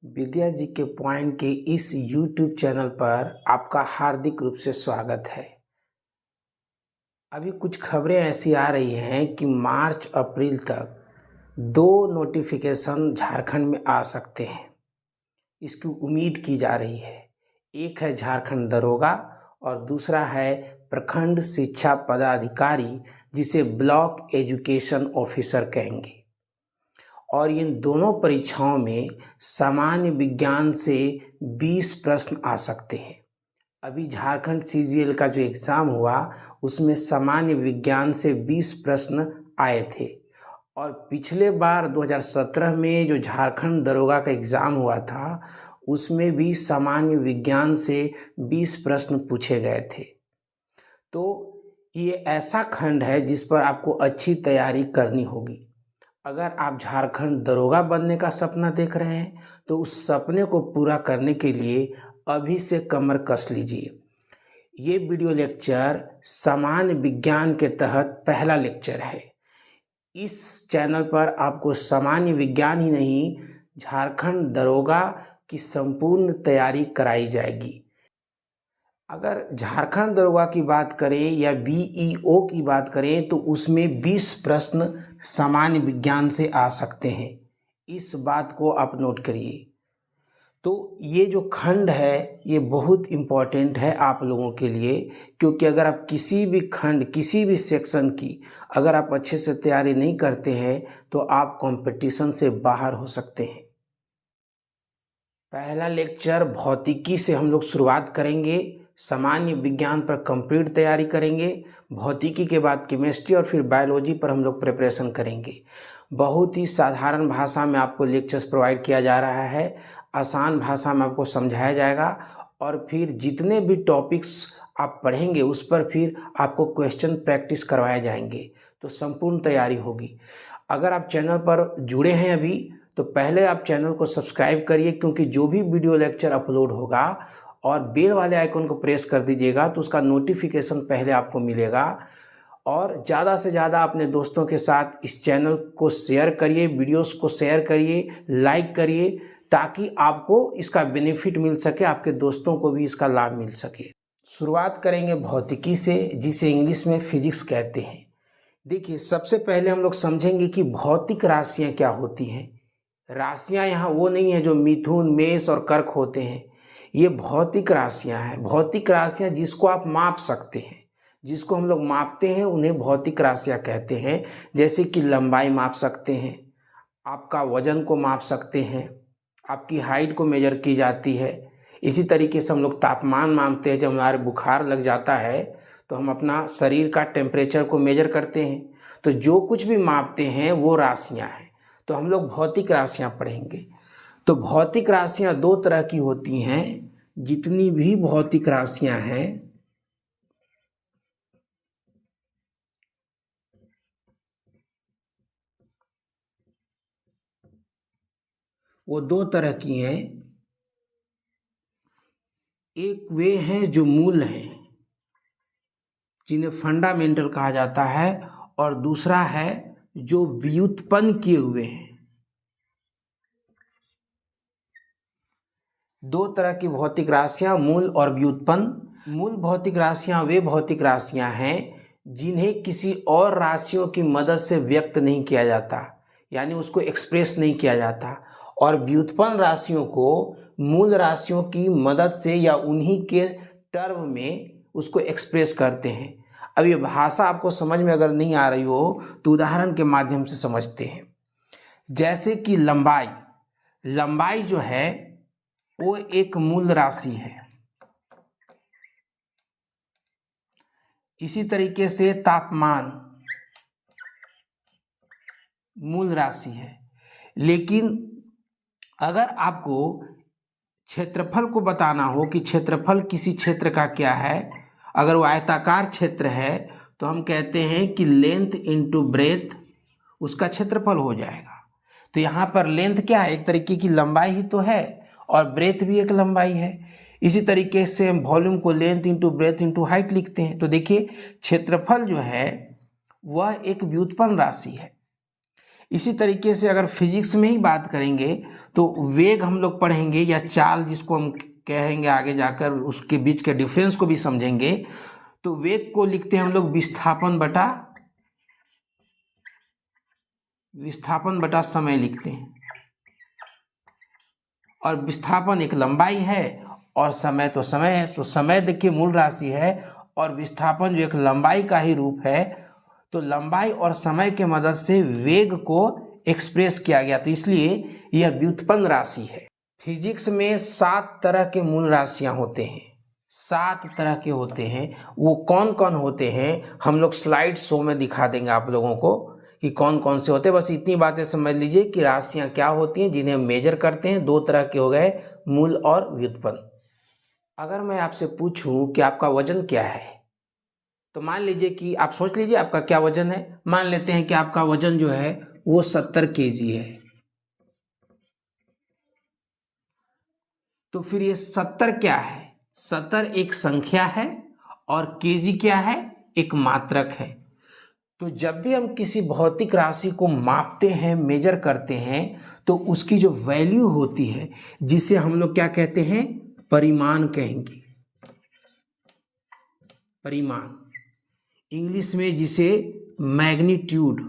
विद्या जी के पॉइंट के इस YouTube चैनल पर आपका हार्दिक रूप से स्वागत है। अभी कुछ खबरें ऐसी आ रही हैं कि मार्च अप्रैल तक 2 नोटिफिकेशन झारखंड में आ सकते हैं। इसकी उम्मीद की जा रही है। एक है झारखंड दरोगा और दूसरा है प्रखंड शिक्षा पदाधिकारी, जिसे ब्लॉक एजुकेशन ऑफिसर कहेंगे। और इन दोनों परीक्षाओं में सामान्य विज्ञान से 20 प्रश्न आ सकते हैं। अभी झारखंड CGL का जो एग्ज़ाम हुआ उसमें सामान्य विज्ञान से 20 प्रश्न आए थे। और पिछले बार 2017 में जो झारखंड दरोगा का एग्ज़ाम हुआ था उसमें भी सामान्य विज्ञान से 20 प्रश्न पूछे गए थे। तो ये ऐसा खंड है जिस पर आपको अच्छी तैयारी करनी होगी। अगर आप झारखंड दरोगा बनने का सपना देख रहे हैं तो उस सपने को पूरा करने के लिए अभी से कमर कस लीजिए। ये वीडियो लेक्चर सामान्य विज्ञान के तहत पहला लेक्चर है। इस चैनल पर आपको सामान्य विज्ञान ही नहीं, झारखंड दरोगा की संपूर्ण तैयारी कराई जाएगी। अगर झारखंड दरोगा की बात करें या BEO की बात करें तो उसमें 20 प्रश्न सामान्य विज्ञान से आ सकते हैं। इस बात को आप नोट करिए। तो ये जो खंड है ये बहुत इम्पॉर्टेंट है आप लोगों के लिए, क्योंकि अगर आप किसी भी खंड, किसी भी सेक्शन की अगर आप अच्छे से तैयारी नहीं करते हैं तो आप कंपटीशन से बाहर हो सकते हैं। पहला लेक्चर भौतिकी से हम लोग शुरुआत करेंगे। सामान्य विज्ञान पर कंप्लीट तैयारी करेंगे। भौतिकी के बाद केमिस्ट्री और फिर बायोलॉजी पर हम लोग प्रिपरेशन करेंगे। बहुत ही साधारण भाषा में आपको लेक्चर्स प्रोवाइड किया जा रहा है। आसान भाषा में आपको समझाया जाएगा और फिर जितने भी टॉपिक्स आप पढ़ेंगे उस पर फिर आपको क्वेश्चन प्रैक्टिस करवाए जाएंगे। तो संपूर्ण तैयारी होगी। अगर आप चैनल पर जुड़े हैं अभी तो पहले आप चैनल को सब्सक्राइब करिए, क्योंकि जो भी वीडियो लेक्चर अपलोड होगा और बेल वाले आइकन को प्रेस कर दीजिएगा तो उसका नोटिफिकेशन पहले आपको मिलेगा। और ज़्यादा से ज़्यादा अपने दोस्तों के साथ इस चैनल को शेयर करिए, वीडियोस को शेयर करिए, लाइक करिए, ताकि आपको इसका बेनिफिट मिल सके, आपके दोस्तों को भी इसका लाभ मिल सके। शुरुआत करेंगे भौतिकी से, जिसे इंग्लिश में फिजिक्स कहते हैं। देखिए, सबसे पहले हम लोग समझेंगे कि भौतिक राशियाँ क्या होती हैं। राशियाँ यहाँ वो नहीं है जो मिथुन, मेष और कर्क होते हैं। ये भौतिक राशियाँ हैं। भौतिक राशियाँ जिसको आप माप सकते हैं, जिसको हम लोग मापते हैं, उन्हें भौतिक राशियाँ कहते हैं। जैसे कि लंबाई माप सकते हैं, आपका वजन को माप सकते हैं, आपकी हाइट को मेजर की जाती है। इसी तरीके से हम लोग तापमान मापते हैं। जब हमारे बुखार लग जाता है तो हम अपना शरीर का टेम्परेचर को मेजर करते हैं। तो जो कुछ भी मापते हैं वो राशियाँ हैं। तो हम लोग भौतिक राशियाँ पढ़ेंगे। तो भौतिक राशियाँ 2 तरह की होती हैं। जितनी भी भौतिक राशियाँ हैं वो 2 तरह की हैं। एक वे हैं जो मूल हैं, जिन्हें फंडामेंटल कहा जाता है, और दूसरा है जो व्युत्पन्न किए हुए हैं। 2 तरह की भौतिक राशियाँ, मूल और व्युत्पन्न। मूल भौतिक राशियाँ वे भौतिक राशियाँ हैं जिन्हें किसी और राशियों की मदद से व्यक्त नहीं किया जाता, यानी उसको एक्सप्रेस नहीं किया जाता। और व्युत्पन्न राशियों को मूल राशियों की मदद से या उन्हीं के टर्म में उसको एक्सप्रेस करते हैं। अब ये भाषा आपको समझ में अगर नहीं आ रही हो तो उदाहरण के माध्यम से समझते हैं। जैसे कि लंबाई, लंबाई जो है वो एक मूल राशि है। इसी तरीके से तापमान मूल राशि है। लेकिन अगर आपको क्षेत्रफल को बताना हो कि क्षेत्रफल किसी क्षेत्र का क्या है, अगर वो आयताकार क्षेत्र है तो हम कहते हैं कि लेंथ इनटू ब्रेथ उसका क्षेत्रफल हो जाएगा। तो यहाँ पर लेंथ क्या है, एक तरीके की लंबाई ही तो है, और ब्रेथ भी एक लंबाई है। इसी तरीके से हम वॉल्यूम को length into breadth into height लिखते हैं। तो देखिए, क्षेत्रफल जो है वह एक व्युत्पन्न राशि है। इसी तरीके से अगर फिजिक्स में ही बात करेंगे तो वेग हम लोग पढ़ेंगे या चाल जिसको हम कहेंगे, आगे जाकर उसके बीच के डिफरेंस को भी समझेंगे। तो वेग को लिखते हैं हम लोग विस्थापन बटा समय लिखते हैं। और विस्थापन एक लंबाई है और समय तो समय है। तो समय देखिए मूल राशि है और विस्थापन जो एक लंबाई का ही रूप है। तो लंबाई और समय के मदद से वेग को एक्सप्रेस किया गया, तो इसलिए यह व्युत्पन्न राशि है। फिजिक्स में 7 तरह के मूल राशियां होते हैं, 7 तरह के होते हैं। वो कौन कौन होते हैं हम लोग स्लाइड शो में दिखा देंगे आप लोगों को कि कौन कौन से होते हैं। बस इतनी बातें समझ लीजिए कि राशियां क्या होती हैं जिन्हें हम मेजर करते हैं। 2 तरह के हो गए, मूल और व्युत्पन्न। अगर मैं आपसे पूछूं कि आपका वजन क्या है, तो मान लीजिए कि आप सोच लीजिए आपका क्या वजन है। मान लेते हैं कि आपका वजन जो है वो 70 केजी है। तो फिर ये 70 क्या है? 70 एक संख्या है और केजी क्या है? एक मात्रक है। तो जब भी हम किसी भौतिक राशि को मापते हैं, मेजर करते हैं, तो उसकी जो वैल्यू होती है जिसे हम लोग क्या कहते हैं? परिमाण कहेंगे। परिमाण, इंग्लिश में जिसे मैग्नीट्यूड।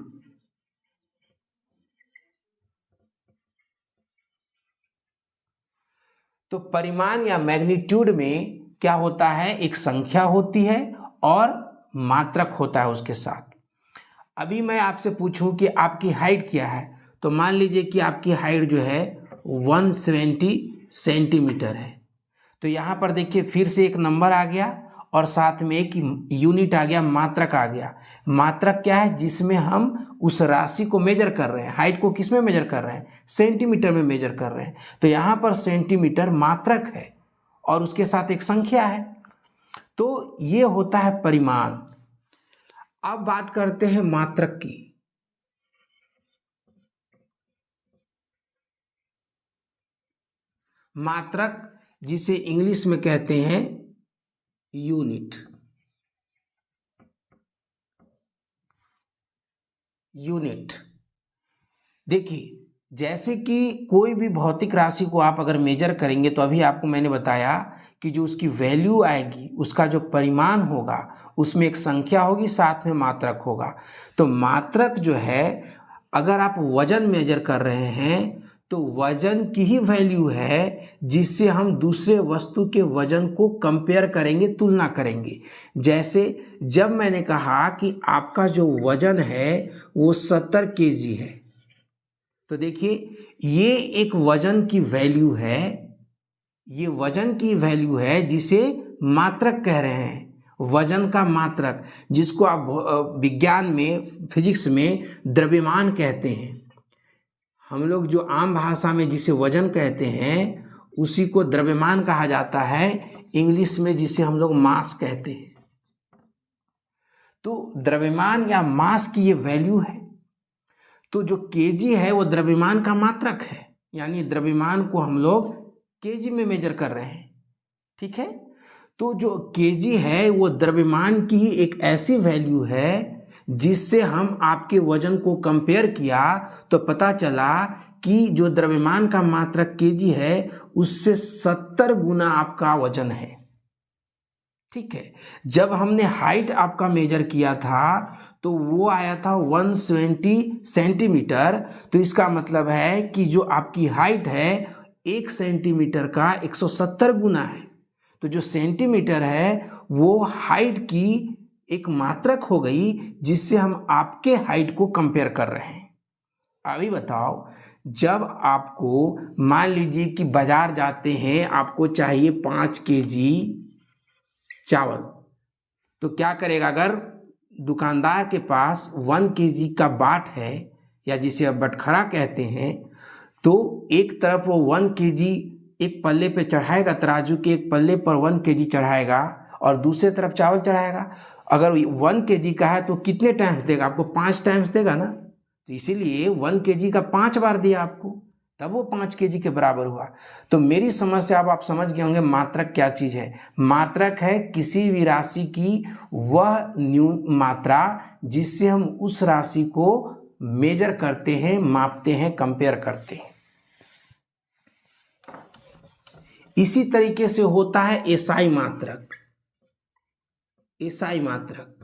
तो परिमाण या मैग्नीट्यूड में क्या होता है? एक संख्या होती है और मात्रक होता है उसके साथ। अभी मैं आपसे पूछूं कि आपकी हाइट क्या है, तो मान लीजिए कि आपकी हाइट जो है 170 सेंटीमीटर है। तो यहाँ पर देखिए फिर से एक नंबर आ गया और साथ में एक यूनिट आ गया, मात्रक आ गया। मात्रक क्या है? जिसमें हम उस राशि को मेजर कर रहे हैं। हाइट को किस में मेजर कर रहे हैं? सेंटीमीटर में मेजर कर रहे हैं। तो यहाँ पर सेंटीमीटर मात्रक है और उसके साथ एक संख्या है। तो ये होता है परिमाण। अब बात करते हैं मात्रक की। मात्रक जिसे इंग्लिश में कहते हैं यूनिट। यूनिट देखिए, जैसे कि कोई भी भौतिक राशि को आप अगर मेजर करेंगे तो अभी आपको मैंने बताया कि जो उसकी वैल्यू आएगी, उसका जो परिमाण होगा, उसमें एक संख्या होगी, साथ में मात्रक होगा। तो मात्रक जो है, अगर आप वजन मेजर कर रहे हैं तो वजन की ही वैल्यू है जिससे हम दूसरे वस्तु के वजन को कंपेयर करेंगे, तुलना करेंगे। जैसे जब मैंने कहा कि आपका जो वजन है वो 70 केजी है, तो देखिए ये एक वजन की वैल्यू है। ये वजन की वैल्यू है जिसे मात्रक कह रहे हैं। वजन का मात्रक, जिसको आप विज्ञान में, फिजिक्स में द्रव्यमान कहते हैं। हम लोग जो आम भाषा में जिसे वजन कहते हैं उसी को द्रव्यमान कहा जाता है, इंग्लिश में जिसे हम लोग मास कहते हैं। तो द्रव्यमान या मास की ये वैल्यू है। तो जो केजी है वो द्रव्यमान का मात्रक है, यानी द्रव्यमान को हम लोग केजी में मेजर कर रहे हैं। ठीक है, तो जो केजी है वो द्रव्यमान की ही एक ऐसी वैल्यू है जिससे हम आपके वजन को कंपेयर किया तो पता चला कि जो द्रव्यमान का मात्रक केजी है उससे 70 गुना आपका वजन है। ठीक है, जब हमने हाइट आपका मेजर किया था तो वो आया था 170 सेंटीमीटर। तो इसका मतलब है कि जो आपकी हाइट है 1 सेंटीमीटर का 170 गुना है। तो जो सेंटीमीटर है वो हाइट की एक मात्रक हो गई जिससे हम आपके हाइट को कंपेयर कर रहे हैं। अभी बताओ, जब आपको मान लीजिए कि बाजार जाते हैं, आपको चाहिए 5 केजी चावल, तो क्या करेगा? अगर दुकानदार के पास 1 केजी का बाट है या जिसे अब बटखरा कहते हैं, तो एक तरफ वो 1 केजी एक पल्ले पे चढ़ाएगा, तराजू के एक पल्ले पर 1 केजी चढ़ाएगा और दूसरे तरफ चावल चढ़ाएगा। अगर 1 केजी का है तो कितने टाइम्स देगा आपको? 5 टाइम्स देगा ना। तो इसीलिए 1 केजी का 5 बार दिया आपको, तब वो 5 केजी के बराबर हुआ। तो मेरी समझ से अब आप समझ गए होंगे मात्रक क्या चीज़ है। मात्रक है किसी भी राशि की वह न्यून मात्रा जिससे हम उस राशि को मेजर करते हैं, मापते हैं, कंपेयर करते हैं। इसी तरीके से होता है एसआई मात्रक। एसआई मात्रक,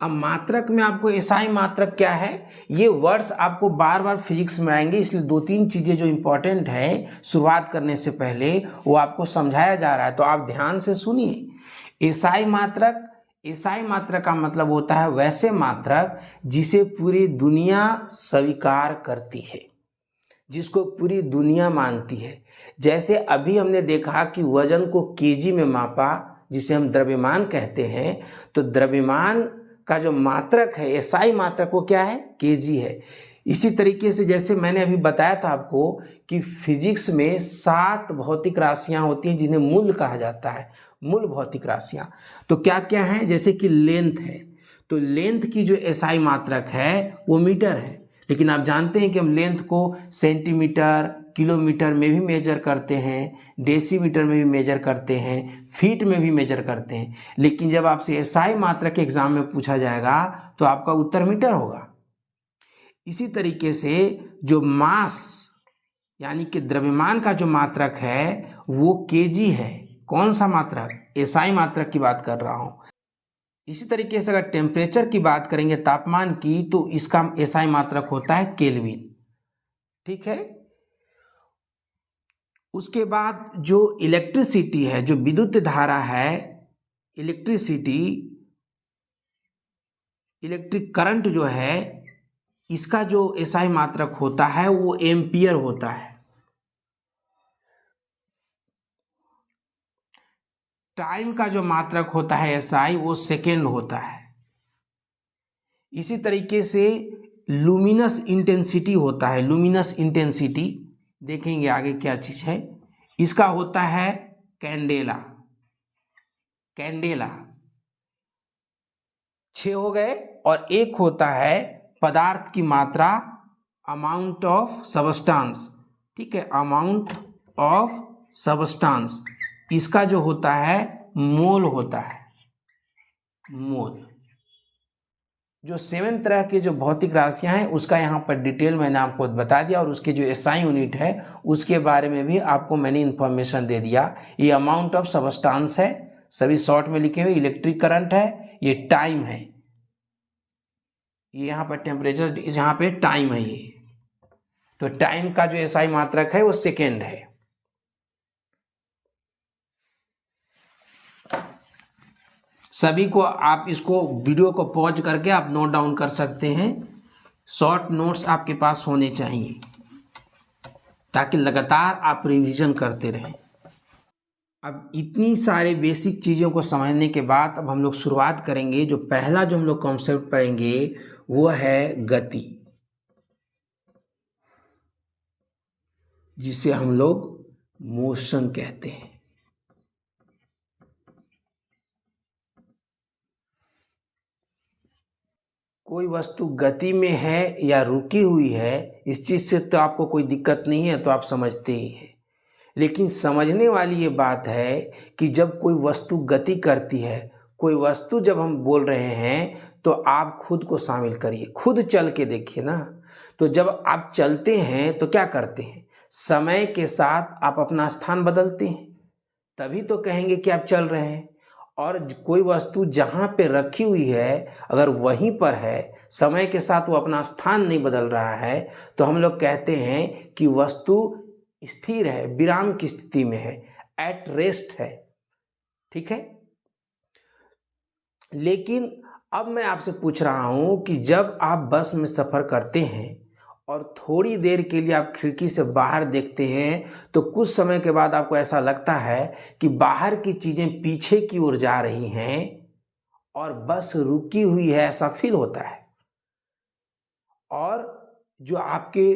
अब मात्रक में आपको एसआई मात्रक क्या है, ये वर्ड्स आपको बार बार फिजिक्स में आएंगे, इसलिए 2-3 चीज़ें जो इंपॉर्टेंट है शुरुआत करने से पहले वो आपको समझाया जा रहा है, तो आप ध्यान से सुनिए। एसआई मात्रक, एसआई मात्रक का मतलब होता है वैसे मात्रक जिसे पूरी दुनिया स्वीकार करती है, जिसको पूरी दुनिया मानती है। जैसे अभी हमने देखा कि वजन को केजी में मापा, जिसे हम द्रव्यमान कहते हैं, तो द्रव्यमान का जो मात्रक है एसआई मात्रक वो क्या है, केजी है। इसी तरीके से जैसे मैंने अभी बताया था आपको कि फिजिक्स में 7 भौतिक राशियां होती हैं जिन्हें मूल कहा जाता है, मूल भौतिक राशियां। तो क्या क्या हैं, जैसे कि लेंथ है, तो लेंथ की जो एसआई मात्रक है वो मीटर है, लेकिन आप जानते हैं कि हम लेंथ को सेंटीमीटर, किलोमीटर में भी मेजर करते हैं, डेसीमीटर में भी मेजर करते हैं, फीट में भी मेजर करते हैं। लेकिन जब आपसे एसआई मात्रक के एग्जाम में पूछा जाएगा तो आपका उत्तर मीटर होगा। इसी तरीके से जो मास यानी कि द्रव्यमान का जो मात्रक है वो केजी है। कौन सा मात्रक, एसआई मात्रक की बात कर रहा हूं। इसी तरीके से अगर टेम्परेचर की बात करेंगे, तापमान की, तो इसका एसआई मात्रक होता है केल्विन। ठीक है। उसके बाद जो इलेक्ट्रिसिटी है, जो विद्युत धारा है, इलेक्ट्रिसिटी, इलेक्ट्रिक करंट जो है, इसका जो एसआई मात्रक होता है वो एम्पियर होता है। टाइम का जो मात्रक होता है एसआई वो सेकेंड होता है। इसी तरीके से लुमिनस इंटेंसिटी होता है, लुमिनस इंटेंसिटी देखेंगे आगे क्या चीज है, इसका होता है कैंडेला। कैंडेला 6 हो गए, और एक होता है पदार्थ की मात्रा, अमाउंट ऑफ सबस्टांस। ठीक है, अमाउंट ऑफ सबस्टांस, इसका जो होता है मोल होता है, मोल। जो 7 तरह के जो भौतिक राशियां हैं उसका यहाँ पर डिटेल मैंने आपको बता दिया, और उसके जो एसआई यूनिट है उसके बारे में भी आपको मैंने इन्फॉर्मेशन दे दिया। ये अमाउंट ऑफ सबस्टांस है, सभी शॉर्ट में लिखे हुए, इलेक्ट्रिक करंट है, ये टाइम है, ये यहाँ पर टेम्परेचर, यहाँ पे टाइम है ये। तो टाइम का जो एसआई मात्रक है वो सेकेंड है। सभी को आप इसको वीडियो को पॉज करके आप नोट डाउन कर सकते हैं। शॉर्ट नोट्स आपके पास होने चाहिए ताकि लगातार आप रिवीजन करते रहें। अब इतनी सारे बेसिक चीज़ों को समझने के बाद अब हम लोग शुरुआत करेंगे। जो पहला जो हम लोग कॉन्सेप्ट पढ़ेंगे वो है गति, जिसे हम लोग मोशन कहते हैं। कोई वस्तु गति में है या रुकी हुई है, इस चीज़ से तो आपको कोई दिक्कत नहीं है, तो आप समझते ही हैं। लेकिन समझने वाली ये बात है कि जब कोई वस्तु गति करती है, कोई वस्तु जब हम बोल रहे हैं, तो आप खुद को शामिल करिए, खुद चल के देखिए ना। तो जब आप चलते हैं तो क्या करते हैं, समय के साथ आप अपना स्थान बदलते हैं, तभी तो कहेंगे कि आप चल रहे हैं। और कोई वस्तु जहाँ पे रखी हुई है अगर वहीं पर है, समय के साथ वो अपना स्थान नहीं बदल रहा है, तो हम लोग कहते हैं कि वस्तु स्थिर है, विराम की स्थिति में है, एट रेस्ट है। ठीक है। लेकिन अब मैं आपसे पूछ रहा हूं कि जब आप बस में सफर करते हैं और थोड़ी देर के लिए आप खिड़की से बाहर देखते हैं, तो कुछ समय के बाद आपको ऐसा लगता है कि बाहर की चीजें पीछे की ओर जा रही हैं और बस रुकी हुई है, ऐसा फील होता है। और जो आपके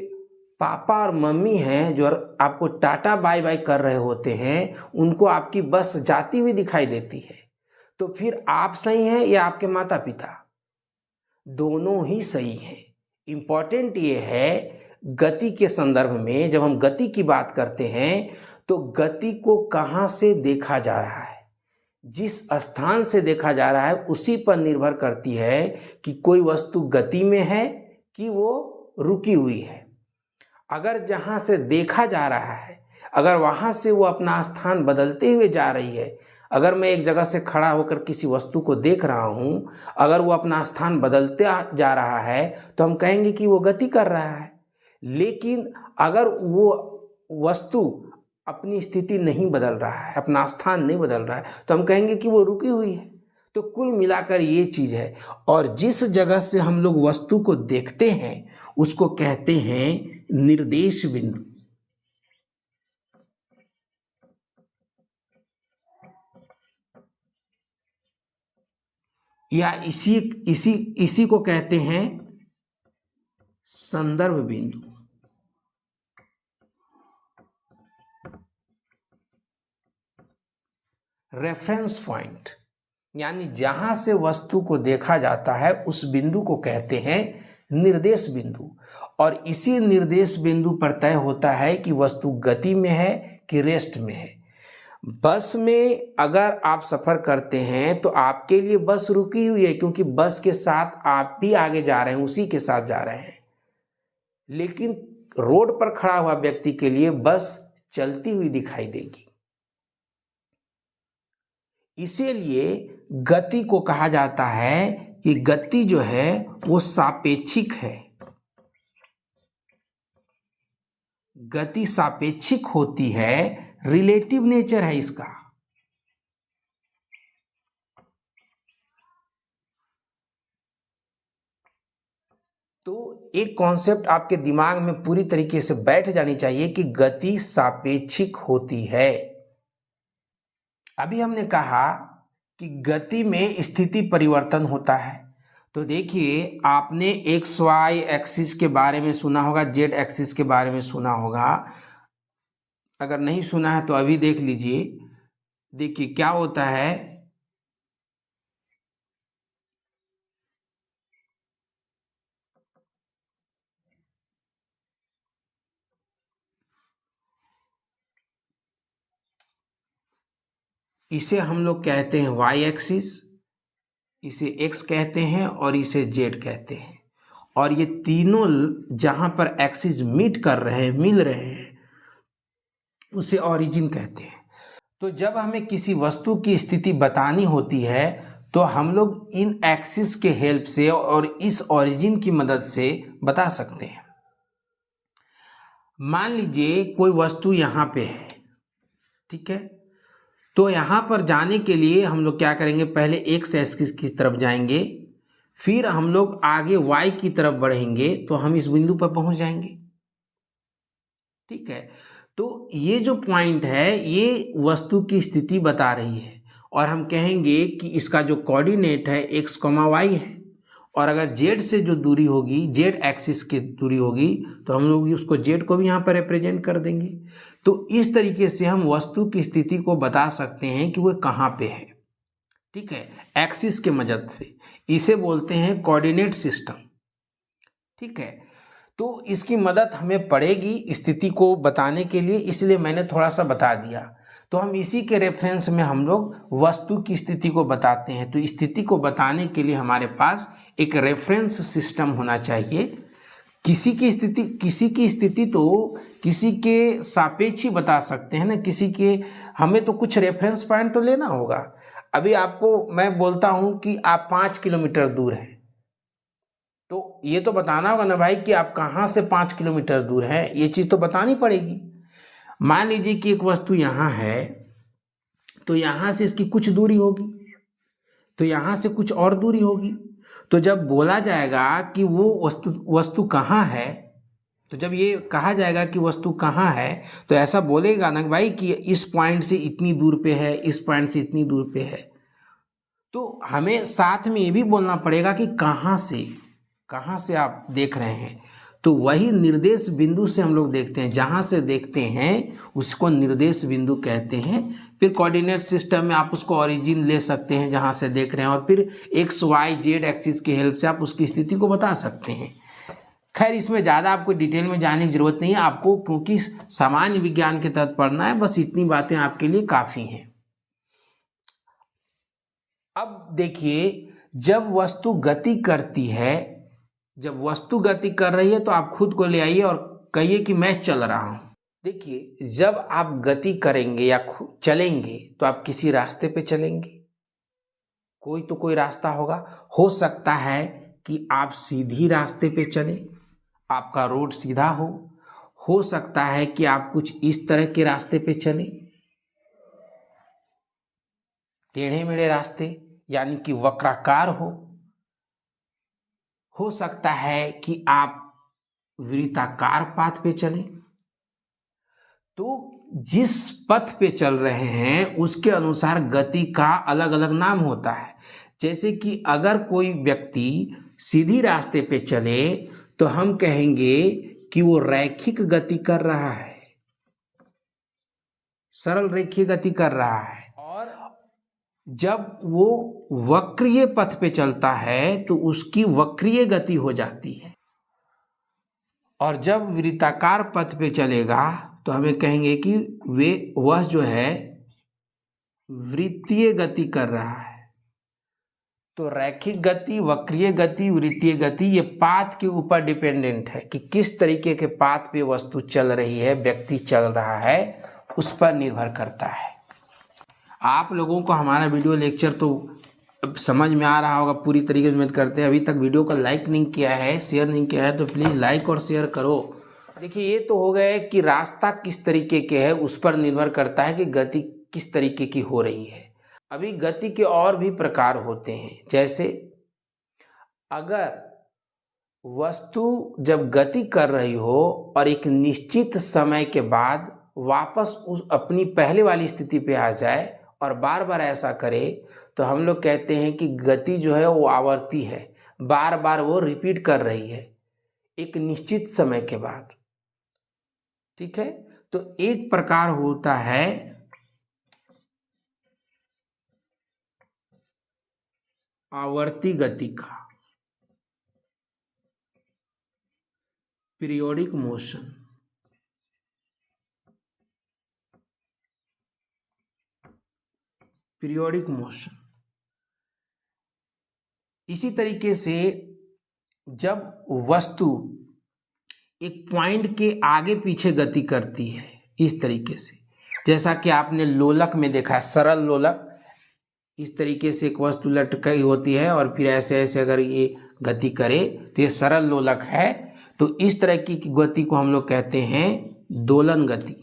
पापा और मम्मी हैं, जो आपको टाटा बाय बाय कर रहे होते हैं, उनको आपकी बस जाती हुई दिखाई देती है। तो फिर आप सही हैं या आपके माता पिता? दोनों ही सही हैं। इंपॉर्टेंट ये है, गति के संदर्भ में जब हम गति की बात करते हैं तो गति को कहाँ से देखा जा रहा है, जिस स्थान से देखा जा रहा है उसी पर निर्भर करती है कि कोई वस्तु गति में है कि वो रुकी हुई है। अगर जहाँ से देखा जा रहा है, अगर वहाँ से वो अपना स्थान बदलते हुए जा रही है, अगर मैं एक जगह से खड़ा होकर किसी वस्तु को देख रहा हूँ, अगर वो अपना स्थान बदलते जा रहा है तो हम कहेंगे कि वो गति कर रहा है। लेकिन अगर वो वस्तु अपनी स्थिति नहीं बदल रहा है, अपना स्थान नहीं बदल रहा है, तो हम कहेंगे कि वो रुकी हुई है। तो कुल मिलाकर ये चीज़ है। और जिस जगह से हम लोग वस्तु को देखते हैं उसको कहते हैं निर्देश बिंदु। या इसी को कहते हैं संदर्भ बिंदु। रेफरेंस पॉइंट, यानी जहां से वस्तु को देखा जाता है उस बिंदु को कहते हैं निर्देश बिंदु। और इसी निर्देश बिंदु पर तय होता है कि वस्तु गति में है कि रेस्ट में है। बस में अगर आप सफ़र करते हैं तो आपके लिए बस रुकी हुई है, क्योंकि बस के साथ आप भी आगे जा रहे हैं, उसी के साथ जा रहे हैं। लेकिन रोड पर खड़ा हुआ व्यक्ति के लिए बस चलती हुई दिखाई देगी। इसीलिए गति को कहा जाता है कि गति जो है वो सापेक्षिक है। गति सापेक्षिक होती है, रिलेटिव नेचर है इसका। तो एक कॉन्सेप्ट आपके दिमाग में पूरी तरीके से बैठ जानी चाहिए कि गति सापेक्षिक होती है। अभी हमने कहा कि गति में स्थिति परिवर्तन होता है। तो देखिए, आपने एक्स वाई एक्सिस के बारे में सुना होगा, जेड एक्सिस के बारे में सुना होगा। अगर नहीं सुना है तो अभी देख लीजिए। देखिए क्या होता है, इसे हम लोग कहते हैं वाई एक्सिस, इसे एक्स कहते हैं और इसे जेड कहते हैं। और ये तीनों जहाँ पर एक्सिस मीट कर रहे हैं, मिल रहे हैं, उसे ओरिजिन कहते हैं। तो जब हमें किसी वस्तु की स्थिति बतानी होती है तो हम लोग इन एक्सिस के हेल्प से और इस ओरिजिन की मदद से बता सकते हैं। मान लीजिए कोई वस्तु यहाँ पे है, ठीक है। तो यहाँ पर जाने के लिए हम लोग क्या करेंगे, पहले एक्स एक्सिस की तरफ जाएंगे, फिर हम लोग आगे वाई की तरफ बढ़ेंगे तो हम इस बिंदु पर पहुँच जाएंगे, ठीक है। तो ये जो पॉइंट है ये वस्तु की स्थिति बता रही है और हम कहेंगे कि इसका जो कोऑर्डिनेट है एक्स कॉमा वाई है। और अगर जेड से जो दूरी होगी, जेड एक्सिस की दूरी होगी, तो हम लोग उसको जेड को भी यहाँ पर रिप्रेजेंट कर देंगे। तो इस तरीके से हम वस्तु की स्थिति को बता सकते हैं कि वो कहाँ पे है, ठीक है, एक्सिस के मदद से। इसे बोलते हैं कोऑर्डिनेट सिस्टम, ठीक है। तो इसकी मदद हमें पड़ेगी स्थिति को बताने के लिए, इसलिए मैंने थोड़ा सा बता दिया। तो हम इसी के रेफरेंस में हम लोग वस्तु की स्थिति को बताते हैं। तो स्थिति को बताने के लिए हमारे पास एक रेफरेंस सिस्टम होना चाहिए। किसी की स्थिति तो किसी के सापेक्ष ही बता सकते हैं ना, किसी के, हमें तो कुछ रेफरेंस पॉइंट तो लेना होगा। अभी आपको मैं बोलता हूँ कि आप 5 किलोमीटर दूर हैं, तो ये तो बताना होगा ना भाई कि आप कहाँ से 5 किलोमीटर दूर हैं, ये चीज़ तो बतानी पड़ेगी। मान लीजिए कि एक वस्तु यहाँ है, तो यहाँ से इसकी कुछ दूरी होगी, तो यहाँ से कुछ और दूरी होगी। तो जब बोला जाएगा कि वो वस्तु कहाँ है, तो जब ये कहा जाएगा कि वस्तु कहाँ है, तो ऐसा बोलेगा ना भाई कि इस पॉइंट से इतनी दूर पे है, इस पॉइंट से इतनी दूर पे है। तो हमें साथ में ये भी बोलना पड़ेगा कि कहाँ से आप देख रहे हैं। तो वही निर्देश बिंदु से हम लोग देखते हैं, जहाँ से देखते हैं उसको निर्देश बिंदु कहते हैं। फिर कोऑर्डिनेट सिस्टम में आप उसको ओरिजिन ले सकते हैं जहाँ से देख रहे हैं, और फिर एक्स वाई जेड एक्सिस की हेल्प से आप उसकी स्थिति को बता सकते हैं। खैर, इसमें ज़्यादा आपको डिटेल में जाने की ज़रूरत नहीं है आपको, क्योंकि सामान्य विज्ञान के तहत पढ़ना है, बस इतनी बातें आपके लिए काफ़ी हैं। अब देखिए, जब वस्तु गति करती है, जब वस्तु गति कर रही है तो आप खुद को ले आइए और कहिए कि मैं चल रहा हूं। देखिए, जब आप गति करेंगे या चलेंगे तो आप किसी रास्ते पे चलेंगे, कोई तो कोई रास्ता होगा। हो सकता है कि आप सीधी रास्ते पे चलें, आपका रोड सीधा हो सकता है कि आप कुछ इस तरह के रास्ते पे चलें, टेढ़े मेढ़े रास्ते यानी कि वक्राकार हो सकता है कि आप वृत्ताकार पाथ पे चलें। तो जिस पथ पे चल रहे हैं उसके अनुसार गति का अलग अलग नाम होता है। जैसे कि अगर कोई व्यक्ति सीधी रास्ते पे चले तो हम कहेंगे कि वो रैखिक गति कर रहा है, सरल रेखीय गति कर रहा है। और जब वो वक्रीय पथ पे चलता है तो उसकी वक्रीय गति हो जाती है, और जब वृत्ताकार पथ पे चलेगा तो हमें कहेंगे कि वह जो है वृत्तीय गति कर रहा है। तो रैखिक गति, वक्रीय गति, वृत्तीय गति ये पाथ के ऊपर डिपेंडेंट है कि किस तरीके के पाथ पे वस्तु चल रही है, व्यक्ति चल रहा है, उस पर निर्भर करता है। आप लोगों को हमारा वीडियो लेक्चर तो अब समझ में आ रहा होगा, पूरी तरीके से उम्मीद करते हैं। अभी तक वीडियो को लाइक नहीं किया है, शेयर नहीं किया है तो प्लीज़ लाइक और शेयर करो। देखिए, ये तो हो गए कि रास्ता किस तरीके के है उस पर निर्भर करता है कि गति किस तरीके की हो रही है। अभी गति के और भी प्रकार होते हैं, जैसे अगर वस्तु जब गति कर रही हो और एक निश्चित समय के बाद वापस उस अपनी पहले वाली स्थिति पे आ जाए और बार बार ऐसा करे तो हम लोग कहते हैं कि गति जो है वो आवर्ती है, बार बार वो रिपीट कर रही है एक निश्चित समय के बाद। ठीक है, तो एक प्रकार होता है आवर्ती गति का, पीरियोडिक मोशन। पीरियोडिक मोशन इसी तरीके से जब वस्तु एक पॉइंट के आगे पीछे गति करती है, इस तरीके से, जैसा कि आपने लोलक में देखा है, सरल लोलक, इस तरीके से एक वस्तु लटकी होती है और फिर ऐसे ऐसे अगर ये गति करे तो ये सरल लोलक है। तो इस तरह की गति को हम लोग कहते हैं दोलन गति।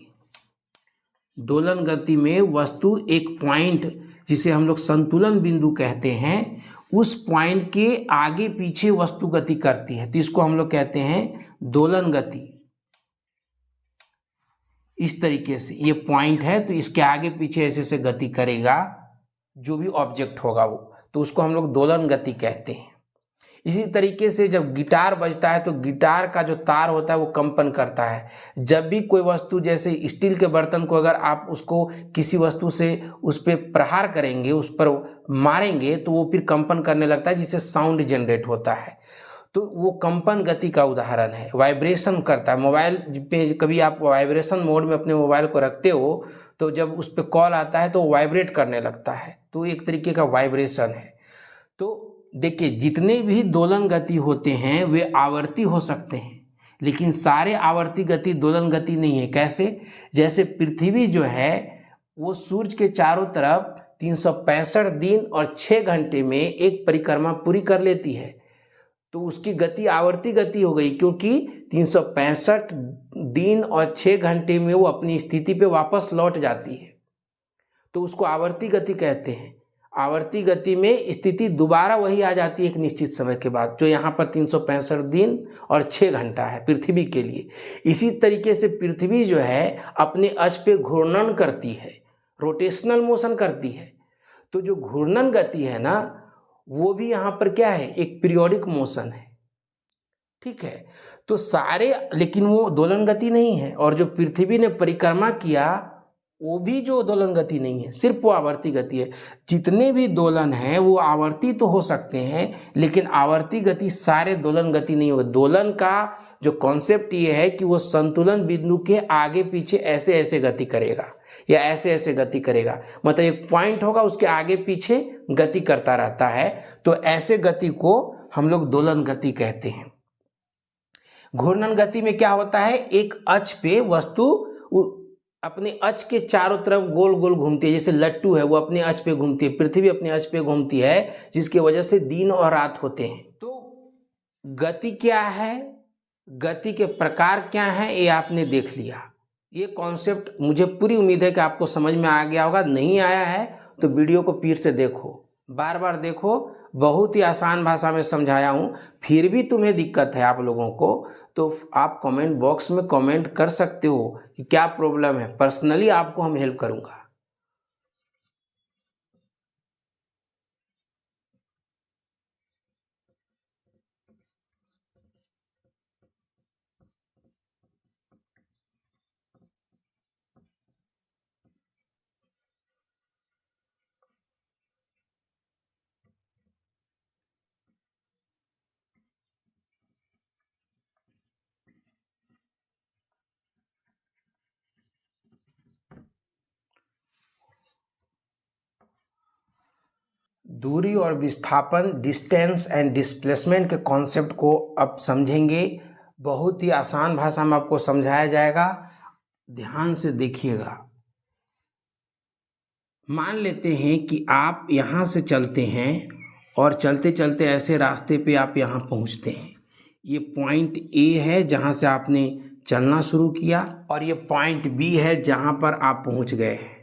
दोलन गति में वस्तु एक पॉइंट जिसे हम लोग संतुलन बिंदु कहते हैं, उस पॉइंट के आगे पीछे वस्तु गति करती है, तो इसको हम लोग कहते हैं दोलन गति। इस तरीके से ये पॉइंट है तो इसके आगे पीछे ऐसे ऐसे गति करेगा जो भी ऑब्जेक्ट होगा वो, तो उसको हम लोग दोलन गति कहते हैं। इसी तरीके से जब गिटार बजता है तो गिटार का जो तार होता है वो कंपन करता है। जब भी कोई वस्तु, जैसे स्टील के बर्तन को अगर आप उसको किसी वस्तु से उस पर प्रहार करेंगे, उस पर मारेंगे तो वो फिर कंपन करने लगता है, जिससे साउंड जनरेट होता है। तो वो कंपन गति का उदाहरण है। वाइब्रेशन करता है, मोबाइल पे कभी आप वाइब्रेशन मोड में अपने मोबाइल को रखते हो तो जब उस पर कॉल आता है तो वाइब्रेट करने लगता है, तो एक तरीके का वाइब्रेशन है। तो देखिए, जितने भी दोलन गति होते हैं वे आवर्ती हो सकते हैं, लेकिन सारे आवर्ती गति दोलन गति नहीं है। कैसे? जैसे पृथ्वी जो है वो सूर्य के चारों तरफ 365 दिन और 6 घंटे में एक परिक्रमा पूरी कर लेती है, तो उसकी गति आवर्ती गति हो गई, क्योंकि 365 दिन और 6 घंटे में वो अपनी स्थिति पे वापस लौट जाती है, तो उसको आवर्ती गति कहते हैं। आवर्ती गति में स्थिति दोबारा वही आ जाती है एक निश्चित समय के बाद, जो यहाँ पर 365 दिन और 6 घंटा है पृथ्वी के लिए। इसी तरीके से पृथ्वी जो है अपने अक्ष पे घूर्णन करती है, रोटेशनल मोशन करती है। तो जो घूर्णन गति है ना, वो भी यहाँ पर क्या है, एक पीरियोडिक मोशन है। ठीक है, तो सारे, लेकिन वो दोलन गति नहीं है। और जो पृथ्वी ने परिक्रमा किया वो भी जो दोलन गति नहीं है, सिर्फ वो आवर्ती गति है। जितने भी दोलन हैं वो आवर्ती तो हो सकते हैं, लेकिन आवर्ती गति सारे दोलन गति नहीं होगा। दोलन का जो कॉन्सेप्ट ये है कि वो संतुलन बिंदु के आगे पीछे ऐसे ऐसे गति करेगा या ऐसे ऐसे गति करेगा, मतलब एक पॉइंट होगा उसके आगे पीछे गति करता रहता है, तो ऐसे गति को हम लोग दोलन गति कहते हैं। घूर्णन गति में क्या होता है, एक अक्ष पे वस्तु अपने अक्ष के चारों तरफ गोल गोल घूमती है, जैसे लट्टू है वो अपने अक्ष पे घूमती है, पृथ्वी अपने अक्ष पे घूमती है, जिसकी वजह से दिन और रात होते हैं। तो गति क्या है, गति के प्रकार क्या है, ये आपने देख लिया। ये कॉन्सेप्ट मुझे पूरी उम्मीद है कि आपको समझ में आ गया होगा। नहीं आया है तो वीडियो को फिर से देखो, बार बार देखो, बहुत ही आसान भाषा में समझाया हूँ। फिर भी तुम्हें दिक्कत है आप लोगों को, तो आप कमेंट बॉक्स में कमेंट कर सकते हो कि क्या प्रॉब्लम है, पर्सनली आपको हम हेल्प करूँगा। दूरी और विस्थापन, डिस्टेंस एंड डिस्प्लेसमेंट के कॉन्सेप्ट को अब समझेंगे। बहुत ही आसान भाषा में आपको समझाया जाएगा, ध्यान से देखिएगा। मान लेते हैं कि आप यहाँ से चलते हैं और चलते चलते ऐसे रास्ते पे आप यहाँ पहुँचते हैं। ये पॉइंट ए है जहाँ से आपने चलना शुरू किया, और ये पॉइंट बी है जहाँ पर आप पहुँच गए हैं।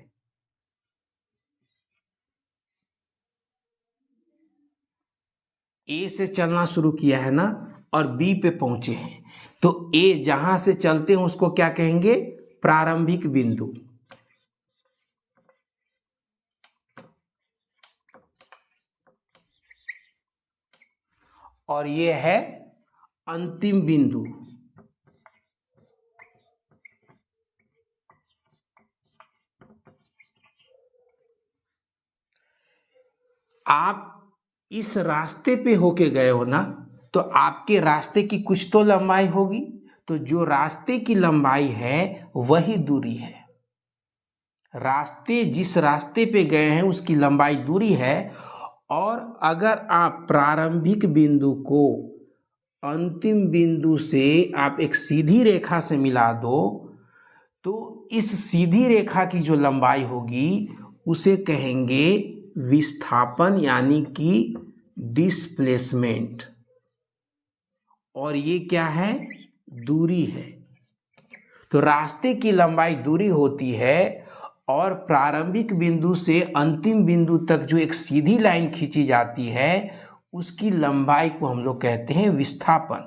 ए से चलना शुरू किया है ना, और बी पे पहुंचे हैं, तो ए जहां से चलते हैं उसको क्या कहेंगे, प्रारंभिक बिंदु। और ये है अंतिम बिंदु। आप इस रास्ते पे होके गए हो ना, तो आपके रास्ते की कुछ तो लंबाई होगी, तो जो रास्ते की लंबाई है वही दूरी है। रास्ते जिस रास्ते पे गए हैं उसकी लंबाई दूरी है। और अगर आप प्रारंभिक बिंदु को अंतिम बिंदु से आप एक सीधी रेखा से मिला दो, तो इस सीधी रेखा की जो लंबाई होगी उसे कहेंगे विस्थापन, यानी कि डिस्प्लेसमेंट। और ये क्या है, दूरी है। तो रास्ते की लंबाई दूरी होती है, और प्रारंभिक बिंदु से अंतिम बिंदु तक जो एक सीधी लाइन खींची जाती है उसकी लंबाई को हम लोग कहते हैं विस्थापन।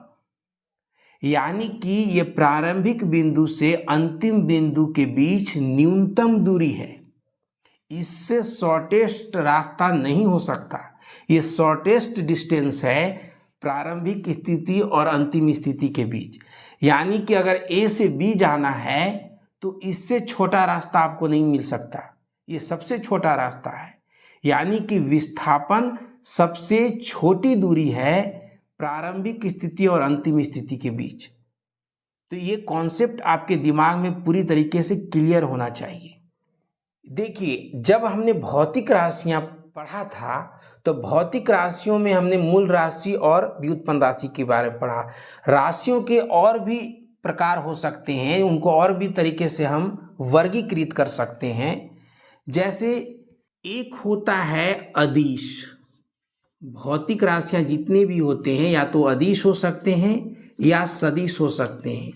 यानी कि ये प्रारंभिक बिंदु से अंतिम बिंदु के बीच न्यूनतम दूरी है। इससे शॉर्टेस्ट रास्ता नहीं हो सकता। ये शॉर्टेस्ट डिस्टेंस है प्रारंभिक स्थिति और अंतिम स्थिति के बीच। यानी कि अगर ए से बी जाना है तो इससे छोटा रास्ता आपको नहीं मिल सकता, ये सबसे छोटा रास्ता है। यानी कि विस्थापन सबसे छोटी दूरी है प्रारंभिक स्थिति और अंतिम स्थिति के बीच। तो ये कॉन्सेप्ट आपके दिमाग में पूरी तरीके से क्लियर होना चाहिए। देखिए, जब हमने भौतिक राशियां पढ़ा था तो भौतिक राशियों में हमने मूल राशि और व्युत्पन्न राशि के बारे में पढ़ा। राशियों के और भी प्रकार हो सकते हैं, उनको और भी तरीके से हम वर्गीकृत कर सकते हैं। जैसे एक होता है अदिश। भौतिक राशियां जितने भी होते हैं या तो अदिश हो सकते हैं या सदिश हो सकते हैं।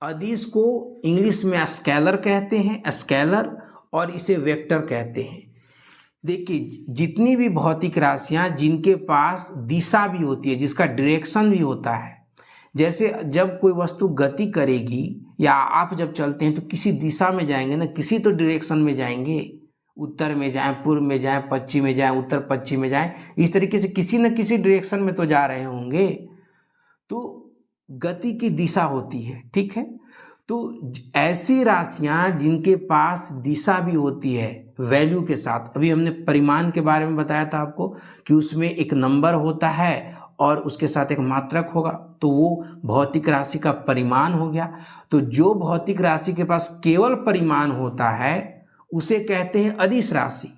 अदिश को इंग्लिश में स्केलर कहते हैं, स्केलर, और इसे वेक्टर कहते हैं। देखिए, जितनी भी भौतिक राशियां जिनके पास दिशा भी होती है, जिसका डायरेक्शन भी होता है, जैसे जब कोई वस्तु गति करेगी या आप जब चलते हैं तो किसी दिशा में जाएंगे ना, किसी तो डायरेक्शन में जाएंगे, उत्तर में जाएं, पूर्व में जाएं, पश्चिम में जाएं, उत्तर पश्चिम में जाएं, इस तरीके से किसी न किसी डायरेक्शन में तो जा रहे होंगे। तो गति की दिशा होती है, ठीक है। तो ऐसी राशियां जिनके पास दिशा भी होती है वैल्यू के साथ, अभी हमने परिमाण के बारे में बताया था आपको कि उसमें एक नंबर होता है और उसके साथ एक मात्रक होगा, तो वो भौतिक राशि का परिमाण हो गया। तो जो भौतिक राशि के पास केवल परिमाण होता है उसे कहते हैं अदिश राशि,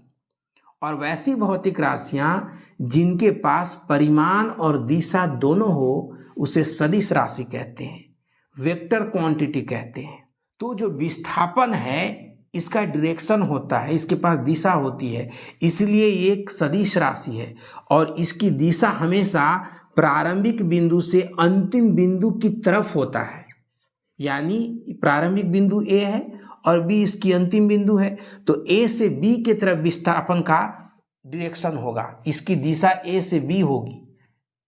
और वैसी भौतिक राशियां जिनके पास परिमाण और दिशा दोनों हो उसे सदिश राशि कहते हैं, वेक्टर क्वांटिटी कहते हैं। तो जो विस्थापन है इसका डायरेक्शन होता है, इसके पास दिशा होती है, इसलिए ये एक सदिश राशि है और इसकी दिशा हमेशा प्रारंभिक बिंदु से अंतिम बिंदु की तरफ होता है। यानी प्रारंभिक बिंदु ए है और बी इसकी अंतिम बिंदु है, तो ए से बी की तरफ विस्थापन का डायरेक्शन होगा, इसकी दिशा ए से बी होगी,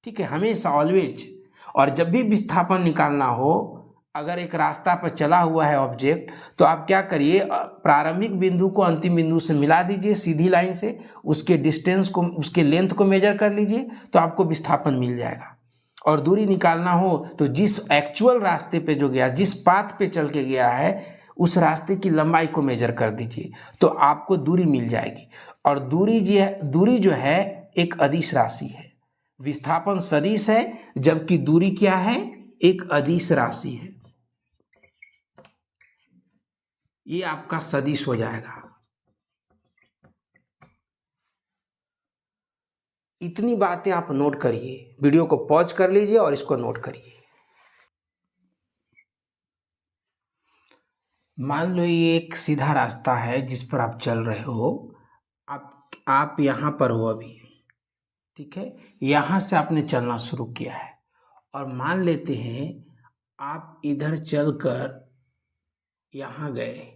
ठीक है, हमेशा ऑलवेज। और जब भी विस्थापन निकालना हो, अगर एक रास्ता पर चला हुआ है ऑब्जेक्ट, तो आप क्या करिए, प्रारंभिक बिंदु को अंतिम बिंदु से मिला दीजिए सीधी लाइन से, उसके डिस्टेंस को, उसके लेंथ को मेजर कर लीजिए, तो आपको विस्थापन मिल जाएगा। और दूरी निकालना हो तो जिस एक्चुअल रास्ते पे जो गया, जिस पाथ पे चल के गया है, उस रास्ते की लंबाई को मेजर कर दीजिए तो आपको दूरी मिल जाएगी। और दूरी जो है एक अदिश राशि है। विस्थापन सदिश है जबकि दूरी क्या है, एक अदिश राशि है। ये आपका सदिश हो जाएगा। इतनी बातें आप नोट करिए, वीडियो को पॉज कर लीजिए और इसको नोट करिए। मान लो ये एक सीधा रास्ता है जिस पर आप चल रहे हो, आप यहाँ पर हो अभी, ठीक है, यहाँ से आपने चलना शुरू किया है और मान लेते हैं आप इधर चलकर यहाँ गए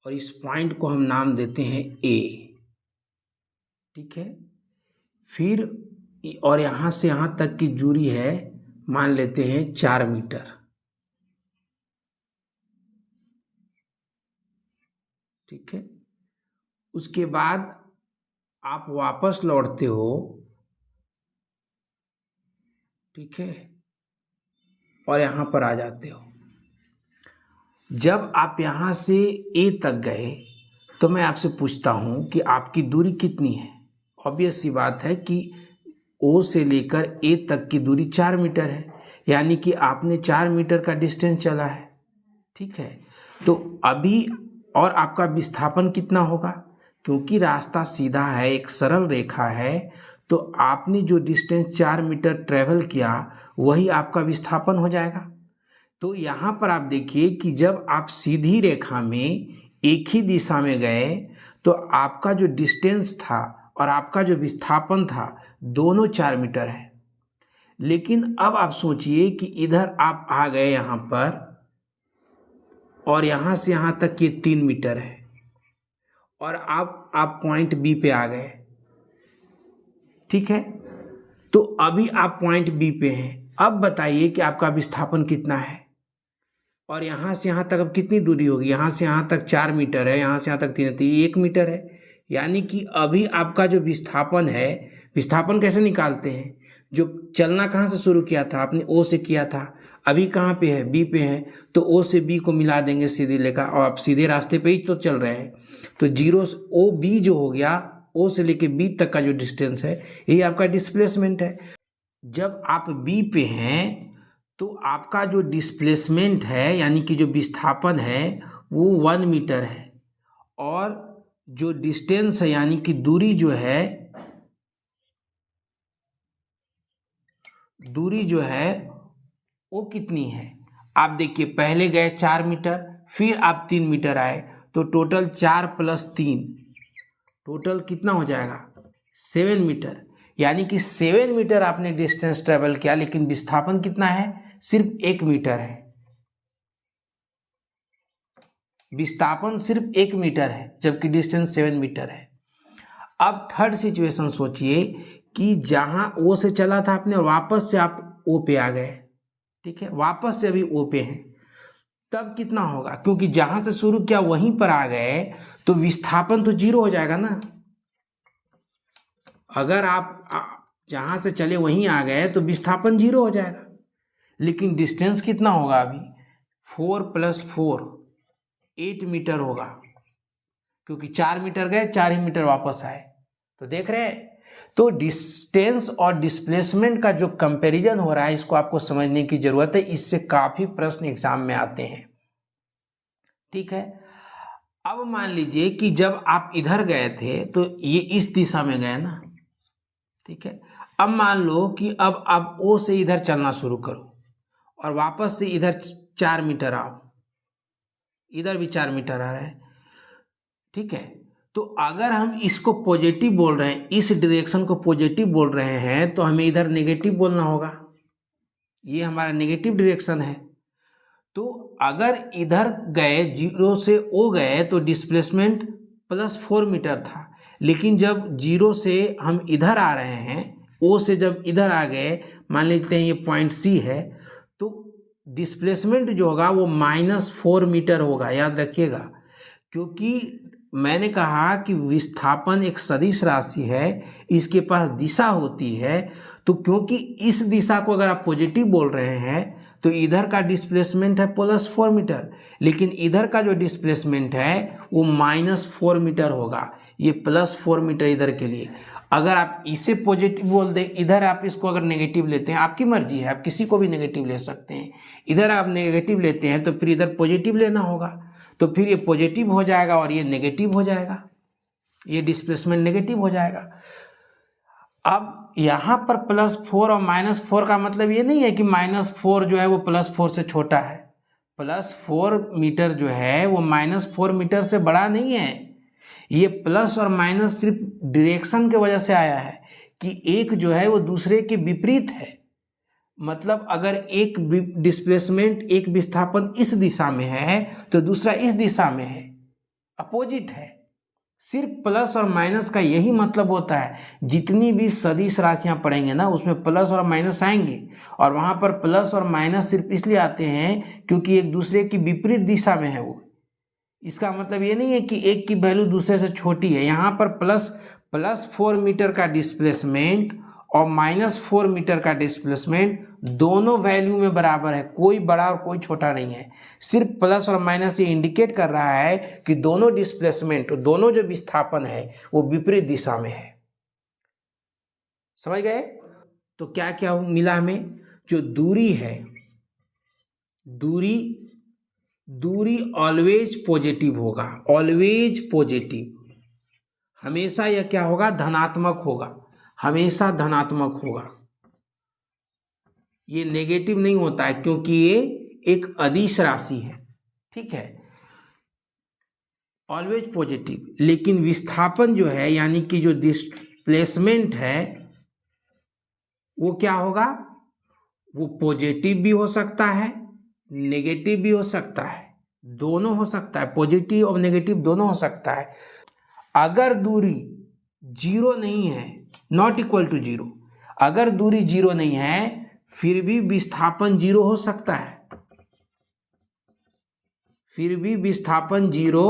और इस पॉइंट को हम नाम देते हैं ए, ठीक है। फिर और यहाँ से यहाँ तक की दूरी है, मान लेते हैं 4 मीटर, ठीक है। उसके बाद आप वापस लौटते हो, ठीक है, और यहाँ पर आ जाते हो। जब आप यहाँ से ए तक गए तो मैं आपसे पूछता हूँ कि आपकी दूरी कितनी है। ऑब्वियस सी बात है कि ओ से लेकर ए तक की दूरी 4 मीटर है, यानी कि आपने 4 मीटर का डिस्टेंस चला है, ठीक है। तो अभी और आपका विस्थापन कितना होगा, क्योंकि रास्ता सीधा है, एक सरल रेखा है, तो आपने जो डिस्टेंस 4 मीटर ट्रेवल किया वही आपका विस्थापन हो जाएगा। तो यहाँ पर आप देखिए कि जब आप सीधी रेखा में एक ही दिशा में गए तो आपका जो डिस्टेंस था और आपका जो विस्थापन था दोनों 4 मीटर है। लेकिन अब आप सोचिए कि इधर आप आ गए यहाँ पर और यहाँ से यहाँ तक ये 3 मीटर है और आप पॉइंट बी पे आ गए, ठीक है। तो अभी आप पॉइंट बी पे हैं। अब बताइए कि आपका विस्थापन कितना है और यहाँ से यहाँ तक अब कितनी दूरी होगी। यहाँ से यहाँ तक 4 मीटर है, यहाँ से यहाँ तक 3 है, तो ये 1 मीटर है। यानी कि अभी आपका जो विस्थापन है, विस्थापन कैसे निकालते हैं, जो चलना कहाँ से शुरू किया था, आपने ओ से किया था, अभी कहाँ पे है, बी पे है, तो ओ से बी को मिला देंगे सीधे लेकर, और आप सीधे रास्ते पे ही तो चल रहे हैं। तो जीरो ओ बी जो हो गया, ओ से लेके बी तक का जो डिस्टेंस है यही आपका डिस्प्लेसमेंट है। जब आप बी पे हैं तो आपका जो डिस्प्लेसमेंट है यानी कि जो विस्थापन है वो 1 मीटर है, और जो डिस्टेंस है यानी कि दूरी जो है वो कितनी है। आप देखिए पहले गए 4 मीटर, फिर आप 3 मीटर आए, तो टोटल 4 + 3 टोटल कितना हो जाएगा, 7 मीटर। यानी कि 7 मीटर आपने डिस्टेंस ट्रेवल किया, लेकिन विस्थापन कितना है, सिर्फ 1 मीटर है। विस्थापन सिर्फ 1 मीटर है जबकि डिस्टेंस 7 मीटर है। अब थर्ड सिचुएशन सोचिए कि जहां ओ से चला था आपने, वापस से आप ओ पे आ गए, ठीक है, वापस से अभी ओ पे हैं, तब कितना होगा, क्योंकि जहां से शुरू किया वहीं पर आ गए तो विस्थापन तो 0 हो जाएगा ना। अगर आप जहां से चले वहीं आ गए तो विस्थापन 0 हो जाएगा, लेकिन डिस्टेंस कितना होगा, अभी 4 + 4 8 मीटर होगा, क्योंकि 4 मीटर गए 4 ही मीटर वापस आए। तो देख रहे हैं, तो डिस्टेंस और डिस्प्लेसमेंट का जो कंपैरिजन हो रहा है इसको आपको समझने की जरूरत है। इससे काफी प्रश्न एग्जाम में आते हैं। ठीक है, अब मान लीजिए कि जब आप इधर गए थे तो ये इस दिशा में गए ना। ठीक है, अब मान लो कि अब आप ओ से इधर चलना शुरू करो और वापस से इधर 4 मीटर आओ, इधर भी 4 मीटर आ रहा है। ठीक है, तो अगर हम इसको पॉजिटिव बोल रहे हैं, इस डायरेक्शन को पॉजिटिव बोल रहे हैं, तो हमें इधर नेगेटिव बोलना होगा। ये हमारा नेगेटिव डायरेक्शन है। तो अगर इधर गए 0 से ओ गए तो डिस्प्लेसमेंट +4 मीटर था, लेकिन जब 0 से हम इधर आ रहे हैं, ओ से जब इधर आ गए, मान लेते हैं ये पॉइंट सी है, तो डिस्प्लेसमेंट जो होगा वो -4 मीटर होगा। याद रखिएगा, क्योंकि मैंने कहा कि विस्थापन एक सदिश राशि है, इसके पास दिशा होती है। तो क्योंकि इस दिशा को अगर आप पॉजिटिव बोल रहे हैं तो इधर का डिस्प्लेसमेंट है +4 मीटर, लेकिन इधर का जो डिस्प्लेसमेंट है वो -4 मीटर होगा। ये +4 मीटर इधर के लिए। अगर आप इसे पॉजिटिव बोल दें, इधर आप इसको अगर नेगेटिव लेते हैं, आपकी मर्जी है, आप किसी को भी नेगेटिव ले सकते हैं। इधर आप नेगेटिव लेते हैं तो फिर इधर पॉजिटिव लेना होगा, तो फिर ये पॉजिटिव हो जाएगा और ये नेगेटिव हो जाएगा, ये डिस्प्लेसमेंट नेगेटिव हो जाएगा। अब यहाँ पर +4 और -4 का मतलब ये नहीं है कि -4 जो है वो +4 से छोटा है। +4 मीटर जो है वो -4 मीटर से बड़ा नहीं है। ये प्लस और माइनस सिर्फ डायरेक्शन के वजह से आया है कि एक जो है वो दूसरे के विपरीत है। मतलब अगर एक डिस्प्लेसमेंट, एक विस्थापन इस दिशा में है तो दूसरा इस दिशा में है, अपोजिट है। सिर्फ प्लस और माइनस का यही मतलब होता है। जितनी भी सदिश राशियां पढ़ेंगे ना उसमें प्लस और माइनस आएंगे, और वहां पर प्लस और माइनस सिर्फ इसलिए आते हैं क्योंकि एक दूसरे की विपरीत दिशा में है वो। इसका मतलब ये नहीं है कि एक की वैल्यू दूसरे से छोटी है। यहाँ पर +4 मीटर का डिस्प्लेसमेंट और -4 मीटर का डिस्प्लेसमेंट दोनों वैल्यू में बराबर है, कोई बड़ा और कोई छोटा नहीं है। सिर्फ प्लस और माइनस ये इंडिकेट कर रहा है कि दोनों डिस्प्लेसमेंट, दोनों जो विस्थापन है वो विपरीत दिशा में है। समझ गए? तो क्या क्या मिला हमें? जो दूरी है, दूरी ऑलवेज पॉजिटिव होगा, ऑलवेज पॉजिटिव। हमेशा यह क्या होगा? धनात्मक होगा, हमेशा धनात्मक होगा। ये नेगेटिव नहीं होता है क्योंकि ये एक अदिश राशि है। ठीक है, ऑलवेज पॉजिटिव। लेकिन विस्थापन जो है यानी कि जो डिस्प्लेसमेंट है वो क्या होगा? वो पॉजिटिव भी हो सकता है, नेगेटिव भी हो सकता है, दोनों हो सकता है, पॉजिटिव और नेगेटिव दोनों हो सकता है। अगर दूरी 0 नहीं है, नॉट इक्वल टू 0, अगर दूरी 0 नहीं है फिर भी विस्थापन 0 हो सकता है, फिर भी विस्थापन 0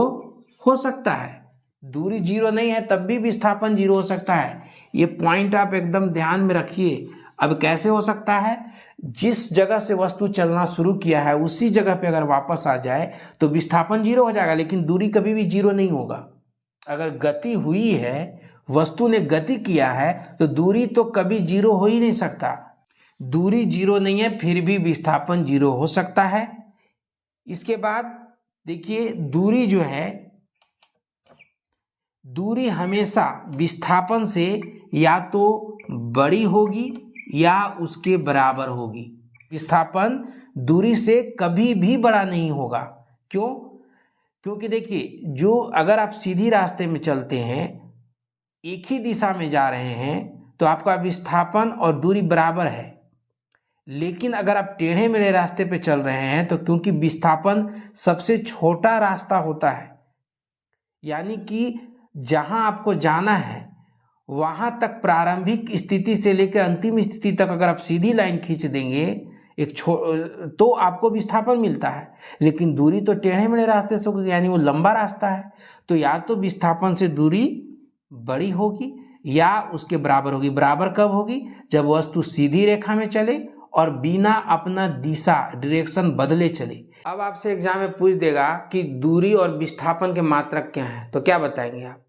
हो सकता है। दूरी 0 नहीं है तब भी विस्थापन 0 हो सकता है। ये पॉइंट आप एकदम ध्यान में रखिए। अब कैसे हो सकता है? जिस जगह से वस्तु चलना शुरू किया है उसी जगह पे अगर वापस आ जाए तो विस्थापन 0 हो जाएगा, लेकिन दूरी कभी भी 0 नहीं होगा। अगर गति हुई है, वस्तु ने गति किया है, तो दूरी तो कभी 0 हो ही नहीं सकता। दूरी 0 नहीं है फिर भी विस्थापन 0 हो सकता है। इसके बाद देखिए, दूरी जो है, दूरी हमेशा विस्थापन से या तो बड़ी होगी या उसके बराबर होगी। विस्थापन दूरी से कभी भी बड़ा नहीं होगा। क्यों? क्योंकि देखिए, जो अगर आप सीधी रास्ते में चलते हैं, एक ही दिशा में जा रहे हैं, तो आपका विस्थापन और दूरी बराबर है। लेकिन अगर आप टेढ़े मेढ़े रास्ते पे चल रहे हैं तो क्योंकि विस्थापन सबसे छोटा रास्ता होता है, यानी कि जहां आपको जाना है वहां तक प्रारंभिक स्थिति से लेकर अंतिम स्थिति तक अगर आप सीधी लाइन खींच देंगे तो आपको विस्थापन मिलता है। लेकिन दूरी तो टेढ़े मेढ़े रास्ते से होगी, यानी वो लंबा रास्ता है, तो या तो विस्थापन से दूरी बड़ी होगी या उसके बराबर होगी। बराबर कब होगी? जब वस्तु सीधी रेखा में चले और बिना अपना दिशा डायरेक्शन बदले चले। अब आपसे एग्जाम में पूछ देगा कि दूरी और विस्थापन के मात्रक क्या हैं, तो क्या बताएंगे आप?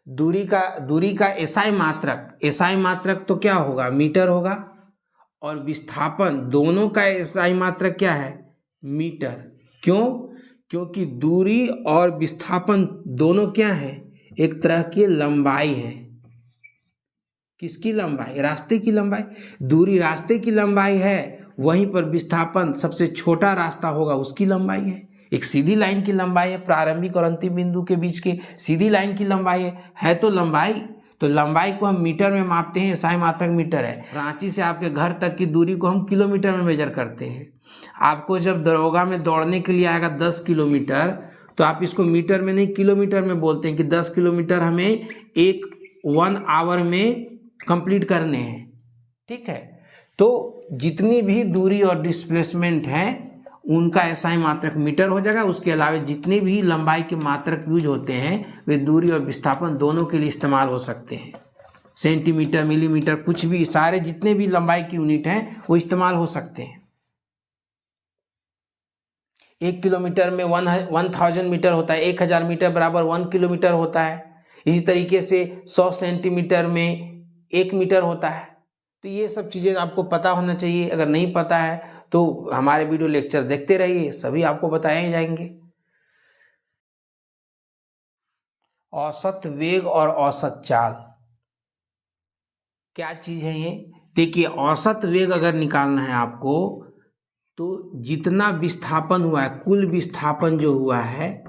दूरी का एसआई मात्रक तो क्या होगा? मीटर होगा। और विस्थापन दोनों का एसआई मात्रक क्या है? मीटर। क्यों? क्योंकि दूरी और विस्थापन दोनों क्या है? एक तरह की लंबाई है। किसकी लंबाई? रास्ते की लंबाई। दूरी रास्ते की लंबाई है, वहीं पर विस्थापन सबसे छोटा रास्ता होगा उसकी लंबाई है। एक सीधी लाइन की लंबाई है, प्रारंभिक और अंतिम बिंदु के बीच के सीधी लाइन की लंबाई है तो लंबाई। तो लंबाई को हम मीटर में मापते हैं, एसआई मात्रक मीटर है। रांची से आपके घर तक की दूरी को हम किलोमीटर में मेजर करते हैं। आपको जब दरोगा में दौड़ने के लिए आएगा 10 किलोमीटर, तो आप इसको मीटर में नहीं किलोमीटर में बोलते हैं कि 10 किलोमीटर हमें 1 आवर में कंप्लीट करने हैं। ठीक है, तो जितनी भी दूरी और डिस्प्लेसमेंट हैं उनका एसआई मात्रक मीटर हो जाएगा। उसके अलावा जितनी भी लंबाई के मात्रक यूज होते हैं वे दूरी और विस्थापन दोनों के लिए इस्तेमाल हो सकते हैं। सेंटीमीटर, मिलीमीटर, कुछ भी, सारे जितने भी लंबाई की यूनिट हैं वो इस्तेमाल हो सकते हैं। 1 किलोमीटर में 1000 मीटर होता है, 1000 मीटर बराबर 1 किलोमीटर होता है। इसी तरीके से 100 सेंटीमीटर में 1 मीटर होता है। तो ये सब चीज़ें आपको पता होना चाहिए। अगर नहीं पता है तो हमारे वीडियो लेक्चर देखते रहिए, सभी आपको बताए जाएंगे। औसत वेग और औसत चाल क्या चीज़ है ये? देखिए, औसत वेग अगर निकालना है आपको तो जितना विस्थापन हुआ है, कुल विस्थापन जो हुआ है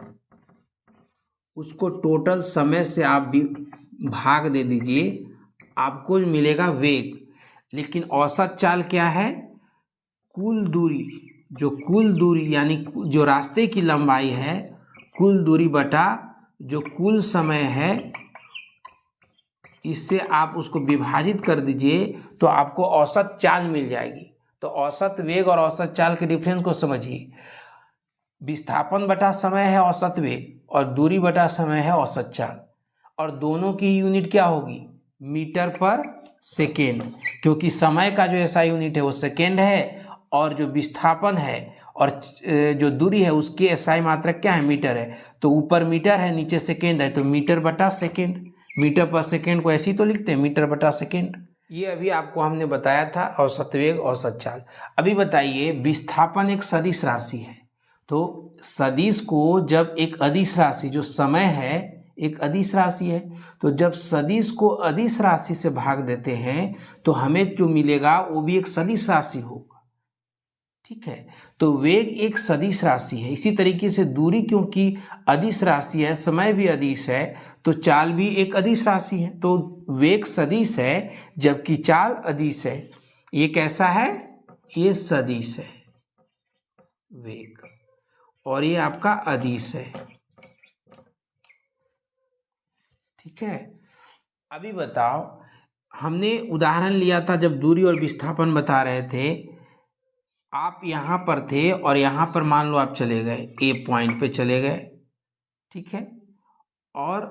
उसको टोटल समय से आप भाग दे दीजिए, आपको मिलेगा वेग। लेकिन औसत चाल क्या है? कुल दूरी यानी जो रास्ते की लंबाई है, कुल दूरी बटा जो कुल समय है, इससे आप उसको विभाजित कर दीजिए तो आपको औसत चाल मिल जाएगी। तो औसत वेग और औसत चाल के डिफरेंस को समझिए। विस्थापन बटा समय है औसत वेग, और दूरी बटा समय है औसत चाल, और दोनों की यूनिट क्या होगी? मीटर पर सेकेंड, क्योंकि समय का जो एसआई यूनिट है वो सेकेंड है, और जो विस्थापन है और जो दूरी है उसकी एसआई मात्रक क्या है? मीटर है। तो ऊपर मीटर है, नीचे सेकेंड है, तो मीटर बटा सेकेंड। मीटर पर सेकेंड को ऐसे ही तो लिखते हैं, मीटर बटा सेकेंड। ये अभी आपको हमने बताया था औसत वेग, औसत चाल। अभी बताइए, विस्थापन एक सदिश राशि है, तो सदिश को जब एक अदिश राशि, जो समय है एक अदिश राशि है, तो जब सदिश को अदिश राशि से भाग देते हैं तो हमें जो मिलेगा वो भी एक सदिश राशि होगा। ठीक है, तो वेग एक सदिश राशि है। इसी तरीके से दूरी क्योंकि अदिश राशि है, समय भी अदिश है, तो चाल भी एक अदिश राशि है। तो वेग सदिश है जबकि चाल अदिश है। ये कैसा है? ये सदिश है वेग, और ये आपका अदिश है। ठीक है, अभी बताओ, हमने उदाहरण लिया था जब दूरी और विस्थापन बता रहे थे। आप यहाँ पर थे और यहाँ पर मान लो आप चले गए, ए पॉइंट पे चले गए। ठीक है, और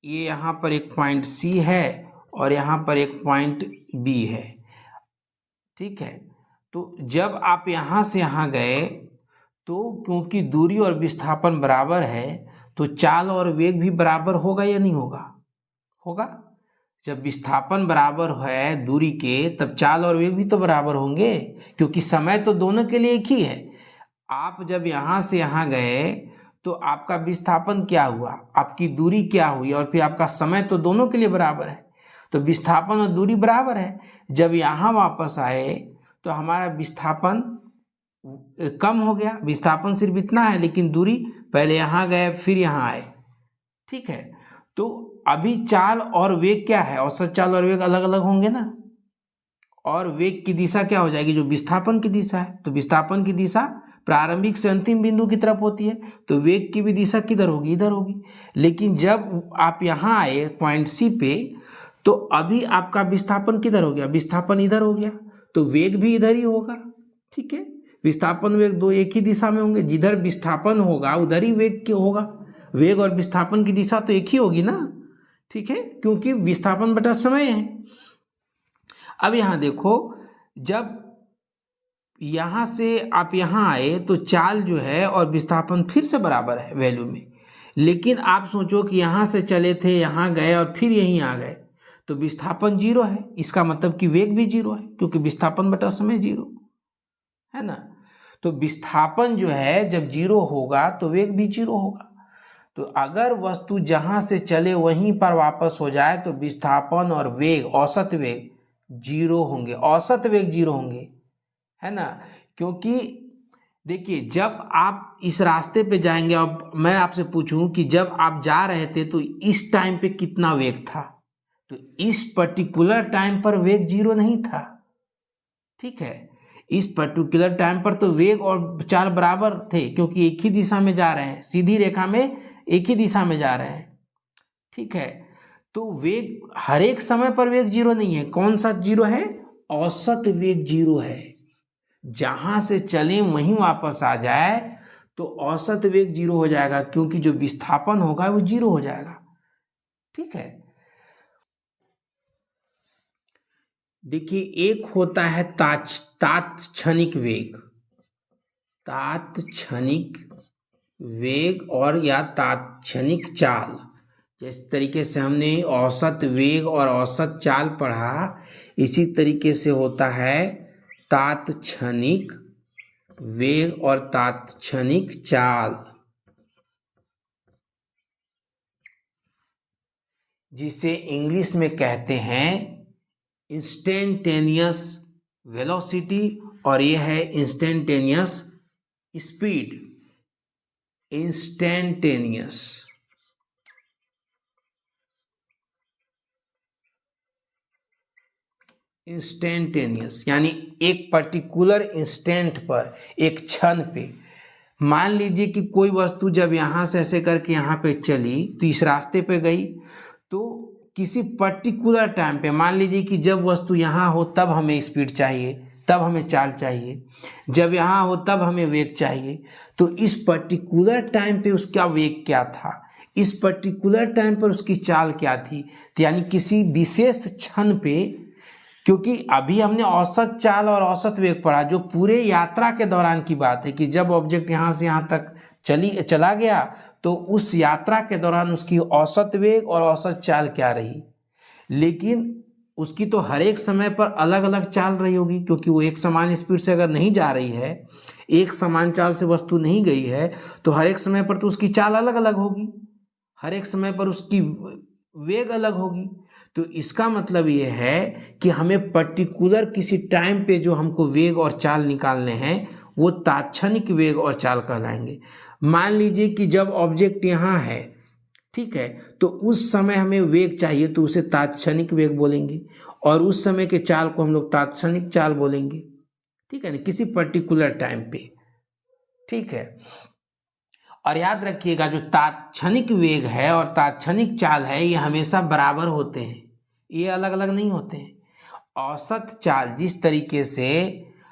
ये यहाँ पर एक पॉइंट सी है और यहाँ पर एक पॉइंट बी है। ठीक है, तो जब आप यहाँ से यहाँ गए तो क्योंकि दूरी और विस्थापन बराबर है तो चाल और वेग भी बराबर होगा या नहीं होगा? होगा। जब विस्थापन बराबर है दूरी के, तब चाल और वेग भी तो बराबर होंगे, क्योंकि समय तो दोनों के लिए एक ही है। आप जब यहाँ से यहाँ गए तो आपका विस्थापन क्या हुआ, आपकी दूरी क्या हुई, और फिर आपका समय तो दोनों के लिए बराबर है, तो विस्थापन और दूरी बराबर है। जब यहाँ वापस आए तो हमारा विस्थापन कम हो गया, विस्थापन सिर्फ इतना है लेकिन दूरी, पहले यहाँ गए फिर यहाँ आए। ठीक है, तो अभी चाल और वेग क्या है? औसत चाल और वेग अलग अलग होंगे ना, और वेग की दिशा क्या हो जाएगी? जो विस्थापन की दिशा है। तो विस्थापन की दिशा प्रारंभिक से अंतिम बिंदु की तरफ होती है, तो वेग की भी दिशा किधर होगी? इधर होगी। लेकिन जब आप यहाँ आए पॉइंट सी पे, तो अभी आपका विस्थापन किधर हो गया? विस्थापन इधर हो गया, तो वेग भी इधर ही होगा। ठीक है, विस्थापन वेग दो एक ही दिशा में होंगे, जिधर विस्थापन होगा उधर ही वेग क्या होगा? वेग और विस्थापन की दिशा तो एक ही होगी ना। ठीक है, क्योंकि विस्थापन बटा समय है। अब यहाँ देखो, जब यहाँ से आप यहाँ आए तो चाल जो है और विस्थापन फिर से बराबर है वैल्यू में। लेकिन आप सोचो कि यहाँ से चले थे, यहाँ गए और फिर यहीं आ गए, तो विस्थापन जीरो है। इसका मतलब कि वेग भी जीरो है, क्योंकि विस्थापन बटा समय जीरो है ना। तो विस्थापन जो है जब जीरो होगा तो वेग भी जीरो होगा। तो अगर वस्तु जहाँ से चले वहीं पर वापस हो जाए तो विस्थापन और वेग, औसत वेग जीरो होंगे, औसत वेग जीरो होंगे, है ना। क्योंकि देखिए, जब आप इस रास्ते पे जाएंगे, अब मैं आपसे पूछूं कि जब आप जा रहे थे तो इस टाइम पे कितना वेग था, तो इस पर्टिकुलर टाइम पर वेग जीरो नहीं था, ठीक है। इस पर्टिकुलर टाइम पर तो वेग और चाल बराबर थे, क्योंकि एक ही दिशा में जा रहे हैं, सीधी रेखा में एक ही दिशा में जा रहे हैं, ठीक है। तो वेग हर एक समय पर वेग जीरो नहीं है। कौन सा जीरो है? औसत वेग जीरो है। जहां से चले वहीं वापस आ जाए तो औसत वेग जीरो हो जाएगा, क्योंकि जो विस्थापन होगा वो जीरो हो जाएगा, ठीक है। देखिए, एक होता है तात्क्षणिक वेग, तात्क्षणिक वेग और या तात्क्षणिक चाल। जिस तरीके से हमने औसत वेग और औसत चाल पढ़ा, इसी तरीके से होता है तात्क्षणिक वेग और तात्क्षणिक चाल, जिसे इंग्लिश में कहते हैं इंस्टेंटेनियस वेलोसिटी, और यह है इंस्टेंटेनियस स्पीड। इंस्टेंटेनियस, इंस्टेंटेनियस यानी एक पर्टिकुलर इंस्टेंट पर, एक क्षण पे। मान लीजिए कि कोई वस्तु जब यहाँ से ऐसे करके यहाँ पे चली तो इस रास्ते पे गई, तो किसी पर्टिकुलर टाइम पे, मान लीजिए कि जब वस्तु यहाँ हो तब हमें स्पीड चाहिए, तब हमें चाल चाहिए, जब यहाँ हो तब हमें वेग चाहिए। तो इस पर्टिकुलर टाइम पे उसका वेग क्या था, इस पर्टिकुलर टाइम पर उसकी चाल क्या थी, तो यानी किसी विशेष क्षण पे, क्योंकि अभी हमने औसत चाल और औसत वेग पढ़ा, जो पूरे यात्रा के दौरान की बात है कि जब ऑब्जेक्ट यहाँ से यहाँ तक चला गया तो उस यात्रा के दौरान उसकी औसत वेग और औसत चाल क्या रही। लेकिन उसकी तो हर एक समय पर अलग अलग चाल रही होगी, क्योंकि वो एक समान स्पीड से अगर नहीं जा रही है, एक समान चाल से वस्तु नहीं गई है, तो हर एक समय पर तो उसकी चाल अलग अलग होगी, हर एक समय पर उसकी वेग अलग होगी। तो इसका मतलब ये है कि हमें पर्टिकुलर किसी टाइम पे जो हमको वेग और चाल निकालने हैं वो तात्क्षणिक वेग और चाल कहलाएंगे। मान लीजिए कि जब ऑब्जेक्ट यहाँ है, ठीक है, तो उस समय हमें वेग चाहिए तो उसे तात्क्षणिक वेग बोलेंगे, और उस समय के चाल को हम लोग तात्क्षणिक चाल बोलेंगे, ठीक है ना, किसी पर्टिकुलर टाइम पे, ठीक है। और याद रखिएगा, जो तात्क्षणिक वेग है और तात्क्षणिक चाल है ये हमेशा बराबर होते हैं, ये अलग अलग नहीं होते हैं। औसत चाल, जिस तरीके से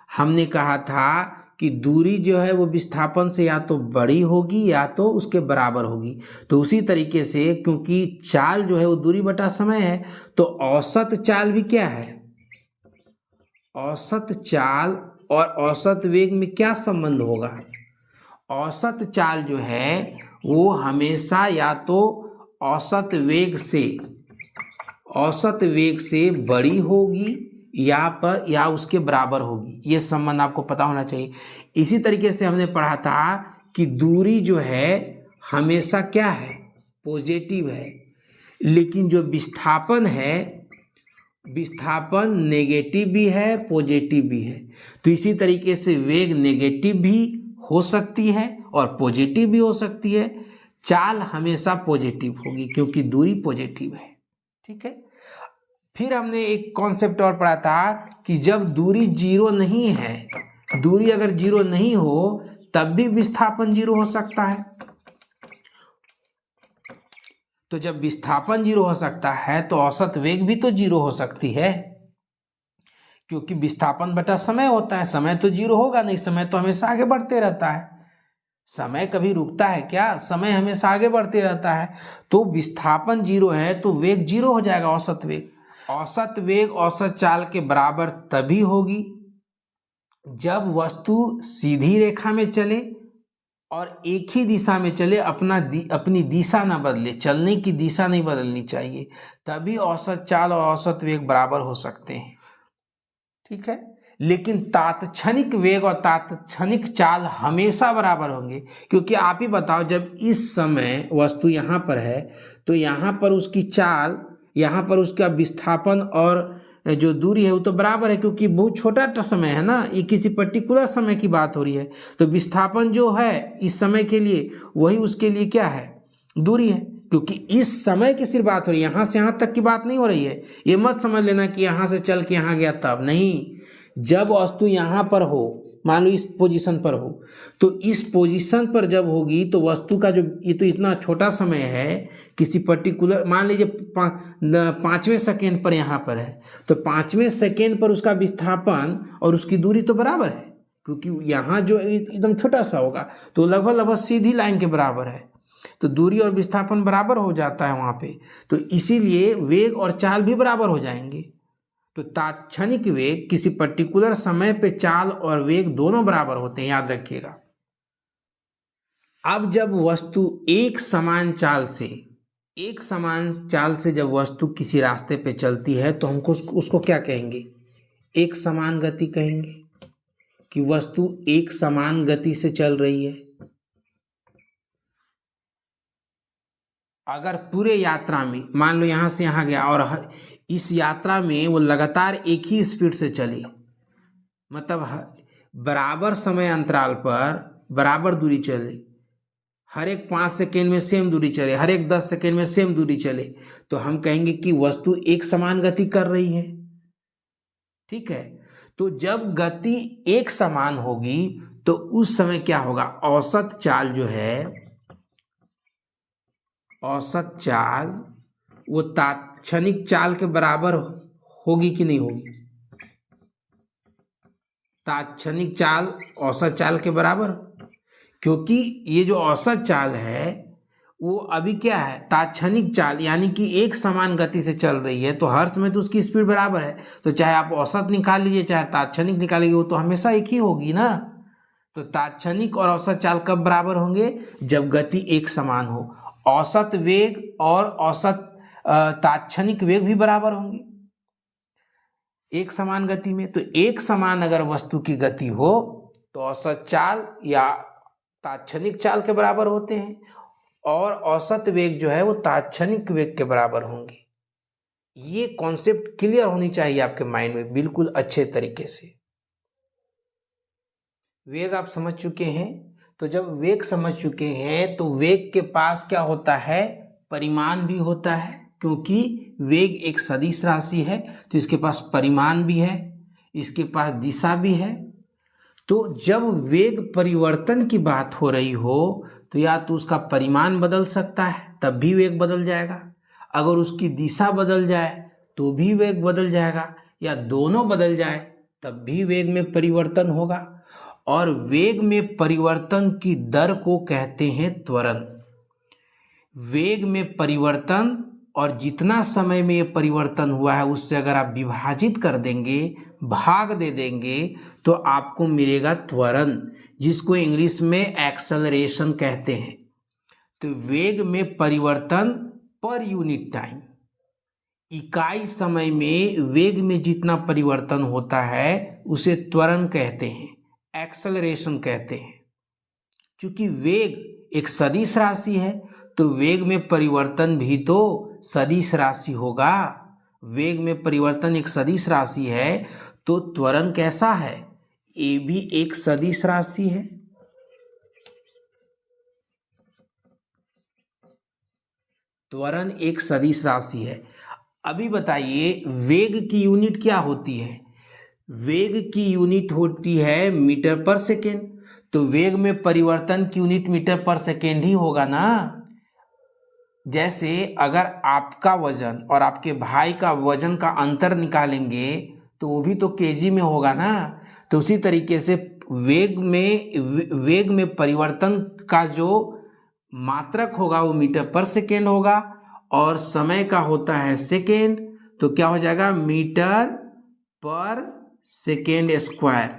हमने कहा था कि दूरी जो है वो विस्थापन से या तो बड़ी होगी या तो उसके बराबर होगी, तो उसी तरीके से क्योंकि चाल जो है वो दूरी बटा समय है, तो औसत चाल भी क्या है, औसत चाल और औसत वेग में क्या संबंध होगा। औसत चाल जो है वो हमेशा या तो औसत वेग से बड़ी होगी या उसके बराबर होगी, ये संबंध आपको पता होना चाहिए। इसी तरीके से हमने पढ़ा था कि दूरी जो है हमेशा क्या है, पॉजिटिव है, लेकिन जो विस्थापन है, विस्थापन नेगेटिव भी है पॉजिटिव भी है। तो इसी तरीके से वेग नेगेटिव भी हो सकती है और पॉजिटिव भी हो सकती है, चाल हमेशा पॉजिटिव होगी क्योंकि दूरी पॉजिटिव है, ठीक है। फिर हमने एक कॉन्सेप्ट और पढ़ा था कि जब दूरी जीरो नहीं है, दूरी अगर जीरो नहीं हो तब भी विस्थापन जीरो हो सकता है। तो जब विस्थापन जीरो हो सकता है तो औसत वेग भी तो जीरो हो सकती है, क्योंकि विस्थापन बटा समय होता है, समय तो जीरो होगा नहीं, समय तो हमेशा आगे बढ़ते रहता है, समय कभी रुकता है क्या, समय हमेशा आगे बढ़ते रहता है। तो विस्थापन जीरो है तो वेग जीरो हो जाएगा, औसत वेग। औसत वेग औसत चाल के बराबर तभी होगी जब वस्तु सीधी रेखा में चले और एक ही दिशा में चले, अपनी दिशा ना बदले, चलने की दिशा नहीं बदलनी चाहिए, तभी औसत चाल और औसत वेग बराबर हो सकते हैं। ठीक है, लेकिन तात्क्षणिक वेग और तात्क्षणिक चाल हमेशा बराबर होंगे, क्योंकि आप ही बताओ, जब इस समय वस्तु यहाँ पर है तो यहाँ पर उसकी चाल, यहाँ पर उसका विस्थापन और जो दूरी है वो तो बराबर है, क्योंकि बहुत छोटा समय है ना, ये किसी पर्टिकुलर समय की बात हो रही है। तो विस्थापन जो है इस समय के लिए, वही उसके लिए क्या है, दूरी है, क्योंकि इस समय की सिर्फ बात हो रही है, यहाँ से यहाँ तक की बात नहीं हो रही है। ये मत समझ लेना कि यहाँ से चल के यहाँ गया तब नहीं। जब वस्तु यहाँ पर हो, मान लो इस पोजीशन पर हो, तो इस पोजीशन पर जब होगी तो वस्तु का जो, ये तो इतना छोटा समय है, किसी पर्टिकुलर, मान लीजिए 5वें सेकेंड पर यहाँ पर है, तो 5वें सेकेंड पर उसका विस्थापन और उसकी दूरी तो बराबर है, क्योंकि यहाँ जो एकदम छोटा सा होगा तो लगभग सीधी लाइन के बराबर है, तो दूरी और विस्थापन बराबर हो जाता है वहाँ पे, तो इसीलिए वेग और चाल भी बराबर हो जाएंगे। तो तात्क्षणिक वेग, किसी पर्टिकुलर समय पे चाल और वेग दोनों बराबर होते हैं, याद रखिएगा। अब जब वस्तु एक समान चाल से जब वस्तु किसी रास्ते पे चलती है तो हमको उसको क्या कहेंगे, एक समान गति कहेंगे, कि वस्तु एक समान गति से चल रही है। अगर पूरे यात्रा में, मान लो यहाँ से यहाँ गया और इस यात्रा में वो लगातार एक ही स्पीड से चली, मतलब बराबर समय अंतराल पर बराबर दूरी चले, हर एक 5 सेकेंड में सेम दूरी चले, हर एक 10 सेकेंड में सेम दूरी चले, तो हम कहेंगे कि वस्तु एक समान गति कर रही है। ठीक है, तो जब गति एक समान होगी तो उस समय क्या होगा, औसत चाल जो है, औसत चाल वो तात्क्षणिक चाल के बराबर होगी कि नहीं होगी, तात्क्षणिक चाल औसत चाल के बराबर, क्योंकि ये जो औसत चाल है वो अभी क्या है, तात्क्षणिक चाल, यानी कि एक समान गति से चल रही है, तो हर समय तो उसकी स्पीड बराबर है, तो चाहे आप औसत निकाल लीजिए चाहे तात्क्षणिक निकालिए, वो तो हमेशा एक ही होगी ना। तो तात्क्षणिक और औसत चाल कब बराबर होंगे, जब गति एक समान हो, औसत वेग और औसत तात्क्षणिक वेग भी बराबर होंगे एक समान गति में। तो एक समान अगर वस्तु की गति हो तो औसत चाल या तात्क्षणिक चाल के बराबर होते हैं, और औसत वेग जो है वो तात्क्षणिक वेग के बराबर होंगे। ये कॉन्सेप्ट क्लियर होनी चाहिए आपके माइंड में बिल्कुल अच्छे तरीके से। वेग आप समझ चुके हैं, तो जब वेग समझ चुके हैं तो वेग के पास क्या होता है, परिमाण भी होता है, क्योंकि वेग एक सदिश राशि है तो इसके पास परिमाण भी है, इसके पास दिशा भी है। तो जब वेग परिवर्तन की बात हो रही हो तो या तो उसका परिमाण बदल सकता है तब भी वेग बदल जाएगा, अगर उसकी दिशा बदल जाए तो भी वेग बदल जाएगा, या दोनों बदल जाए तब भी वेग में परिवर्तन होगा। और वेग में परिवर्तन की दर को कहते हैं त्वरण। वेग में परिवर्तन और जितना समय में ये परिवर्तन हुआ है उससे अगर आप विभाजित कर देंगे, भाग दे देंगे, तो आपको मिलेगा त्वरण, जिसको इंग्लिश में एक्सेलरेशन कहते हैं। तो वेग में परिवर्तन पर यूनिट टाइम, इकाई समय में वेग में जितना परिवर्तन होता है उसे त्वरण कहते हैं, एक्सेलरेशन कहते हैं। क्योंकि वेग एक सदिश राशि है तो वेग में परिवर्तन भी तो सदिश राशि होगा। वेग में परिवर्तन एक सदिश राशि है तो त्वरण कैसा है, ये भी एक सदिश राशि है। त्वरण एक सदिश राशि है। अभी बताइए वेग की यूनिट क्या होती है, वेग की यूनिट होती है मीटर पर सेकेंड, तो वेग में परिवर्तन की यूनिट मीटर पर सेकेंड ही होगा ना। जैसे अगर आपका वजन और आपके भाई का वजन का अंतर निकालेंगे तो वो भी तो केजी में होगा ना। तो उसी तरीके से वेग में परिवर्तन का जो मात्रक होगा वो मीटर पर सेकेंड होगा, और समय का होता है सेकेंड, तो क्या हो जाएगा मीटर पर सेकेंड स्क्वायर।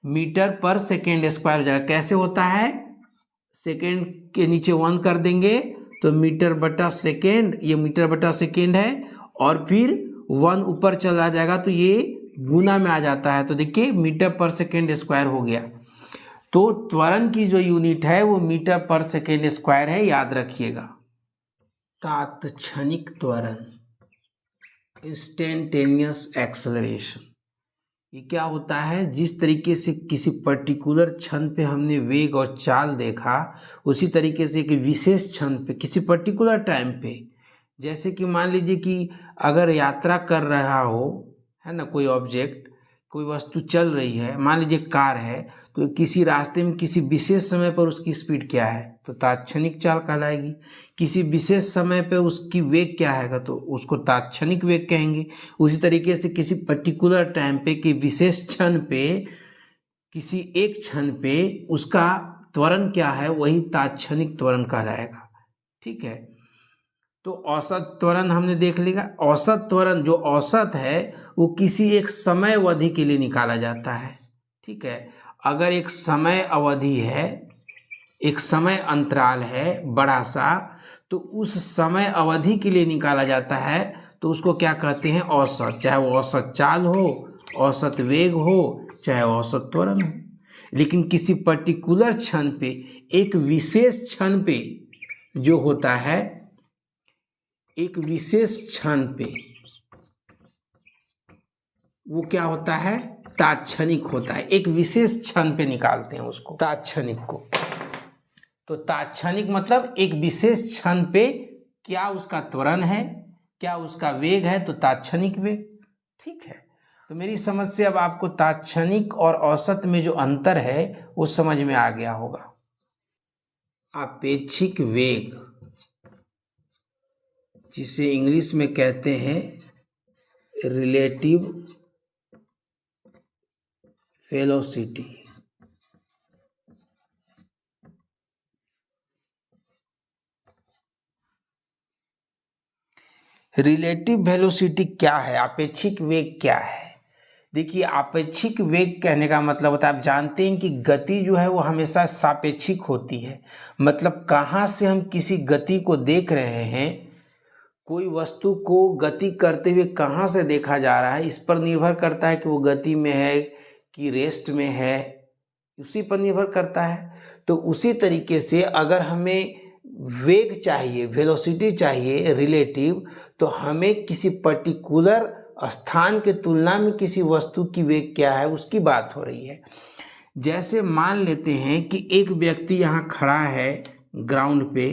मीटर पर सेकेंड स्क्वायर हो जाएगा। कैसे होता है, सेकेंड के नीचे 1 कर देंगे तो मीटर बटा सेकेंड, ये मीटर बटा सेकेंड है, और फिर 1 ऊपर चला जाएगा तो ये गुना में आ जाता है। तो देखिए मीटर पर सेकेंड स्क्वायर हो गया। तो त्वरण की जो यूनिट है वो मीटर पर सेकेंड स्क्वायर है, याद रखिएगा। तात्क्षणिक त्वरण, इंस्टेंटेनियस एक्सेलरेशन, ये क्या होता है, जिस तरीके से किसी पर्टिकुलर क्षण पे हमने वेग और चाल देखा, उसी तरीके से एक विशेष क्षण पे किसी पर्टिकुलर टाइम पे, जैसे कि मान लीजिए कि अगर यात्रा कर रहा हो, है ना, कोई ऑब्जेक्ट, कोई वस्तु चल रही है, मान लीजिए कार है, तो किसी रास्ते में किसी विशेष समय पर उसकी स्पीड क्या है तो तात्क्षणिक चाल कहलाएगी। किसी विशेष समय पे उसकी वेग क्या है तो उसको तात्क्षणिक वेग कहेंगे। उसी तरीके से किसी पर्टिकुलर टाइम पे कि विशेष क्षण पे, किसी एक क्षण पे उसका त्वरण क्या है वही तात्क्षणिक त्वरण कहलाएगा। ठीक है, तो औसत त्वरण हमने देख लिया। औसत त्वरण, जो औसत है वो किसी एक समय अवधि के लिए निकाला जाता है। ठीक है, अगर एक समय अवधि है, एक समय अंतराल है बड़ा सा, तो उस समय अवधि के लिए निकाला जाता है, तो उसको क्या कहते हैं, औसत। चाहे वो औसत चाल हो, औसत वेग हो, चाहे औसत त्वरण हो। लेकिन किसी पर्टिकुलर क्षण पे, एक विशेष क्षण पे जो होता है, एक विशेष क्षण पे वो क्या होता है, तात्क्षणिक होता है। एक विशेष क्षण पे निकालते हैं उसको, तात्क्षणिक को। तो तात्क्षणिक मतलब एक विशेष क्षण पे क्या उसका त्वरण है, क्या उसका वेग है, तो तात्क्षणिक वेग। ठीक है, तो मेरी समझ से अब आपको तात्क्षणिक और औसत में जो अंतर है वो समझ में आ गया होगा। आपेक्षिक वेग, जिसे इंग्लिश में कहते हैं रिलेटिव वेलोसिटी। रिलेटिव वेलोसिटी क्या है, आपेक्षिक वेग क्या है? देखिए, आपेक्षिक वेग कहने का मतलब होता है, आप जानते हैं कि गति जो है वो हमेशा सापेक्षिक होती है। मतलब कहाँ से हम किसी गति को देख रहे हैं, कोई वस्तु को गति करते हुए कहाँ से देखा जा रहा है, इस पर निर्भर करता है कि वो गति में है कि रेस्ट में है, उसी पर निर्भर करता है। तो उसी तरीके से अगर हमें वेग चाहिए, वेलोसिटी चाहिए रिलेटिव, तो हमें किसी पर्टिकुलर स्थान के तुलना में किसी वस्तु की वेग क्या है उसकी बात हो रही है। जैसे मान लेते हैं कि एक व्यक्ति यहाँ खड़ा है ग्राउंड पे,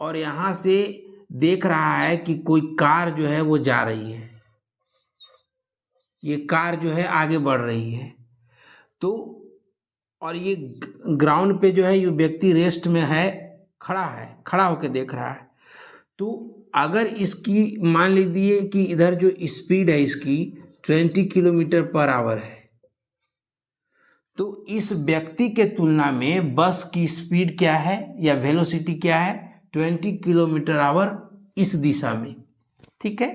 और यहाँ से देख रहा है कि कोई कार जो है वो जा रही है, ये कार जो है आगे बढ़ रही है। तो और ये ग्राउंड पे जो है ये व्यक्ति रेस्ट में है, खड़ा होकर देख रहा है। तो अगर इसकी मान लीजिए कि इधर जो स्पीड है इसकी 20 किलोमीटर पर आवर है, तो इस व्यक्ति के तुलना में बस की स्पीड क्या है या वेलोसिटी क्या है, 20 किलोमीटर आवर इस दिशा में। ठीक है,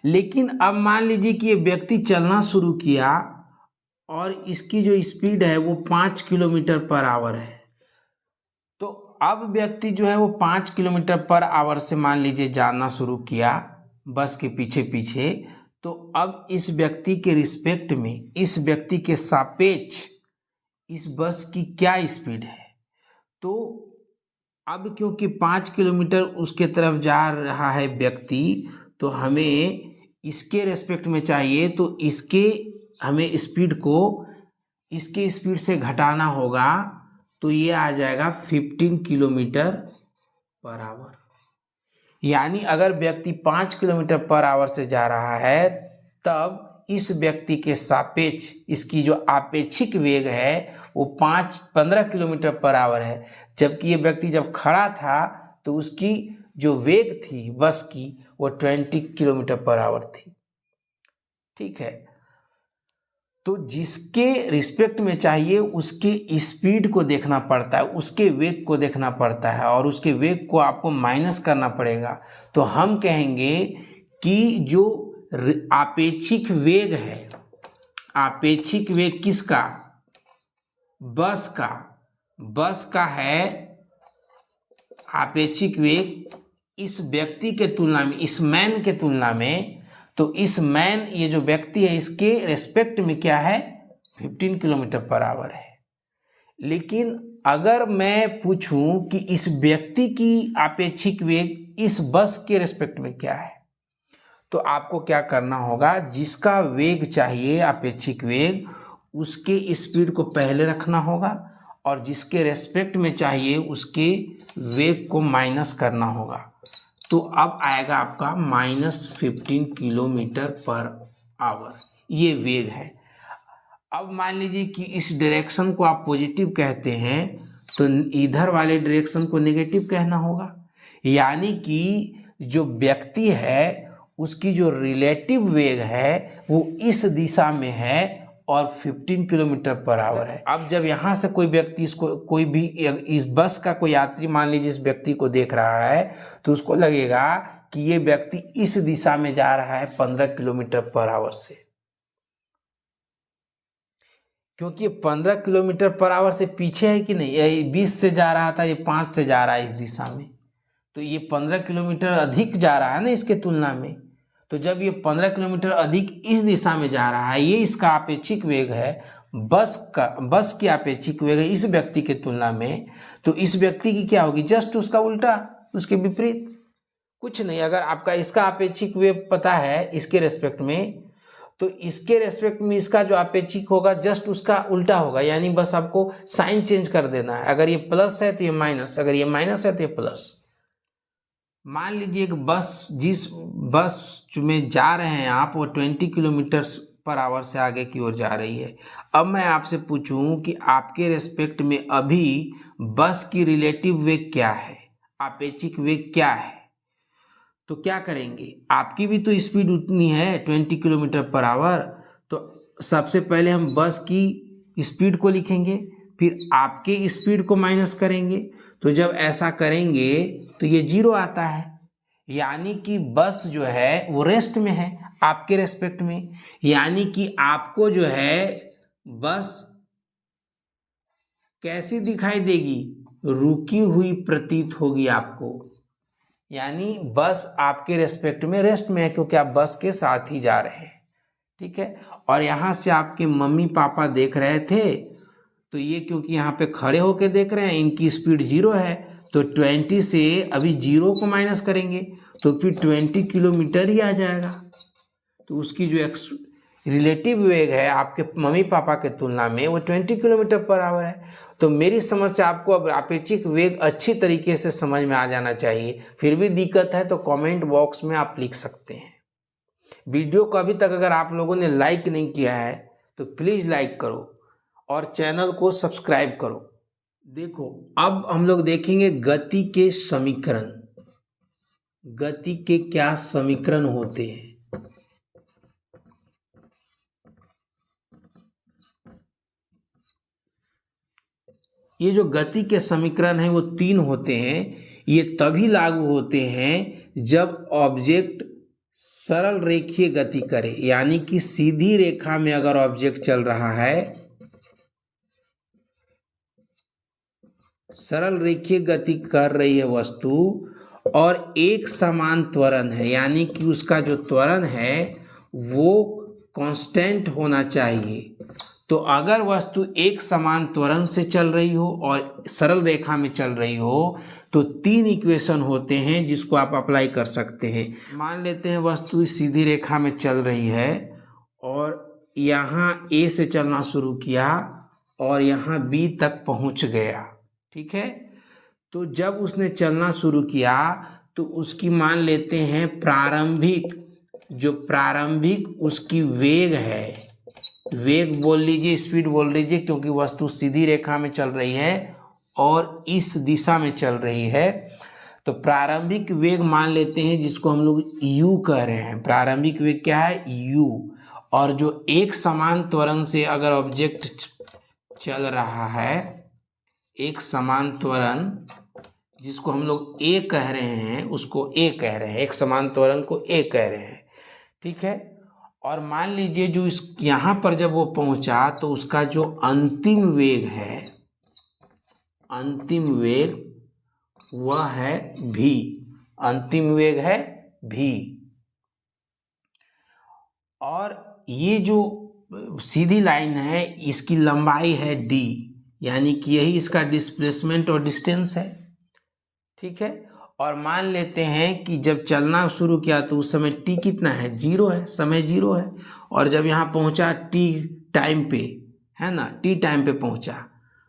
लेकिन अब मान लीजिए कि ये व्यक्ति चलना शुरू किया और इसकी जो स्पीड है वो 5 किलोमीटर पर आवर है। तो अब व्यक्ति जो है वो 5 किलोमीटर पर आवर से मान लीजिए जाना शुरू किया बस के पीछे पीछे। तो अब इस व्यक्ति के रिस्पेक्ट में, इस व्यक्ति के सापेक्ष इस बस की क्या स्पीड है, तो अब क्योंकि 5 किलोमीटर उसके तरफ जा रहा है व्यक्ति, तो हमें इसके रेस्पेक्ट में चाहिए, तो इसके हमें स्पीड को इसके स्पीड से घटाना होगा। तो ये आ जाएगा 15 किलोमीटर पर आवर। यानी अगर व्यक्ति 5 किलोमीटर पर आवर से जा रहा है, तब इस व्यक्ति के सापेक्ष इसकी जो आपेक्षिक वेग है वो 15 किलोमीटर पर आवर है। जबकि ये व्यक्ति जब खड़ा था तो उसकी जो वेग थी बस की वो 20 किलोमीटर पर आवर थी। ठीक है, तो जिसके रिस्पेक्ट में चाहिए उसके स्पीड को देखना पड़ता है, उसके वेग को देखना पड़ता है, और उसके वेग को आपको माइनस करना पड़ेगा। तो हम कहेंगे कि जो आपेक्षिक वेग है आपेक्षिक वेग किसका? बस का। बस का है आपेक्षिक वेग इस व्यक्ति के तुलना में, इस मैन के तुलना में। तो इस मैन, ये जो व्यक्ति है, इसके रेस्पेक्ट में क्या है? 15 किलोमीटर पर आवर है। लेकिन अगर मैं पूछूं कि इस व्यक्ति की आपेक्षिक वेग इस बस के रेस्पेक्ट में क्या है, तो आपको क्या करना होगा? जिसका वेग चाहिए आपेक्षिक वेग, उसके स्पीड को पहले रखना होगा और जिसके रेस्पेक्ट में चाहिए उसके वेग को माइनस करना होगा। तो अब आएगा आपका -15 किलोमीटर पर आवर, ये वेग है। अब मान लीजिए कि इस डायरेक्शन को आप पॉजिटिव कहते हैं, तो इधर वाले डायरेक्शन को नेगेटिव कहना होगा। यानी कि जो व्यक्ति है उसकी जो रिलेटिव वेग है वो इस दिशा में है और 15 किलोमीटर पर आवर है। अब जब यहाँ से कोई व्यक्ति इसको, कोई भी इस बस का कोई यात्री मान लीजिए इस व्यक्ति को देख रहा है, तो उसको लगेगा कि ये व्यक्ति इस दिशा में जा रहा है 15 किलोमीटर पर आवर से, क्योंकि ये 15 किलोमीटर पर आवर से पीछे है कि नहीं? ये 20 से जा रहा था, ये 5 से जा रहा है इस दिशा में, तो ये 15 किलोमीटर अधिक जा रहा है ना इसके तुलना में। तो जब ये 15 किलोमीटर अधिक इस दिशा में जा रहा है, ये इसका आपेक्षिक वेग है, बस की आपेक्षिक वेग है इस व्यक्ति के तुलना में, तो इस व्यक्ति की क्या होगी? जस्ट उसका उल्टा, उसके विपरीत। कुछ नहीं, अगर आपका इसका आपेक्षिक वेग पता है इसके रेस्पेक्ट में, तो इसके रेस्पेक्ट में इसका जो आपेक्षिक होगा जस्ट उसका उल्टा होगा। यानी बस आपको साइन चेंज कर देना है। अगर ये प्लस है तो ये माइनस, अगर ये माइनस है तो ये प्लस। मान लीजिए एक बस, जिस बस में जा रहे हैं आप, वो 20 किलोमीटर पर आवर से आगे की ओर जा रही है। अब मैं आपसे पूछूं कि आपके रेस्पेक्ट में अभी बस की रिलेटिव वेग क्या है, आपेक्षिक वेग क्या है? तो क्या करेंगे? आपकी भी तो स्पीड उतनी है 20 किलोमीटर पर आवर, तो सबसे पहले हम बस की स्पीड को लिखेंगे, फिर आपके स्पीड को माइनस करेंगे। तो जब ऐसा करेंगे तो ये 0 आता है, यानी कि बस जो है वो रेस्ट में है आपके रेस्पेक्ट में। यानी कि आपको जो है बस कैसी दिखाई देगी? रुकी हुई प्रतीत होगी आपको। यानी बस आपके रेस्पेक्ट में रेस्ट में है, क्योंकि आप बस के साथ ही जा रहे हैं, ठीक है। और यहाँ से आपके मम्मी पापा देख रहे थे, तो ये क्योंकि यहाँ पे खड़े होके देख रहे हैं, इनकी स्पीड 0 है, तो 20 से अभी 0 को माइनस करेंगे तो फिर 20 किलोमीटर ही आ जाएगा। तो उसकी जो रिलेटिव वेग है आपके मम्मी पापा के तुलना में वो 20 किलोमीटर पर आवर है। तो मेरी समझ से आपको अब आपेक्षिक वेग अच्छी तरीके से समझ में आ जाना चाहिए। फिर भी दिक्कत है तो कमेंट बॉक्स में आप लिख सकते हैं। वीडियो को अभी तक अगर आप लोगों ने लाइक नहीं किया है तो प्लीज़ लाइक करो और चैनल को सब्सक्राइब करो। देखो, अब हम लोग देखेंगे गति के समीकरण। गति के क्या समीकरण होते हैं? ये जो गति के समीकरण हैं वो 3 होते हैं। ये तभी लागू होते हैं जब ऑब्जेक्ट सरल रेखीय गति करे, यानी कि सीधी रेखा में अगर ऑब्जेक्ट चल रहा है, सरल रेखीय गति कर रही है वस्तु, और एक समान त्वरण है, यानी कि उसका जो त्वरण है वो कांस्टेंट होना चाहिए। तो अगर वस्तु एक समान त्वरण से चल रही हो और सरल रेखा में चल रही हो तो 3 इक्वेशन होते हैं जिसको आप अप्लाई कर सकते हैं। मान लेते हैं वस्तु सीधी रेखा में चल रही है और यहाँ A से चलना शुरू किया और यहाँ B तक पहुँच गया, ठीक है। तो जब उसने चलना शुरू किया तो उसकी मान लेते हैं प्रारंभिक उसकी वेग है, वेग बोल लीजिए, स्पीड बोल लीजिए, क्योंकि वस्तु सीधी रेखा में चल रही है और इस दिशा में चल रही है। तो प्रारंभिक वेग मान लेते हैं जिसको हम लोग u कह रहे हैं। प्रारंभिक वेग क्या है? u। और जो एक समान त्वरण से अगर ऑब्जेक्ट चल रहा है, एक समान त्वरण जिसको हम लोग a कह रहे हैं उसको a कह रहे हैं, एक समान त्वरण को a कह रहे हैं, ठीक है। और मान लीजिए जो इस यहाँ पर जब वो पहुंचा तो उसका जो अंतिम वेग है, अंतिम वेग वह है v, अंतिम वेग है v। और ये जो सीधी लाइन है इसकी लंबाई है d, यानी कि यही इसका डिस्प्लेसमेंट और डिस्टेंस है। ठीक है, और मान लेते हैं कि जब चलना शुरू किया तो उस समय t कितना है, 0 है, समय 0 है। और जब यहाँ पहुँचा t टाइम पे, है ना, t टाइम पे पहुँचा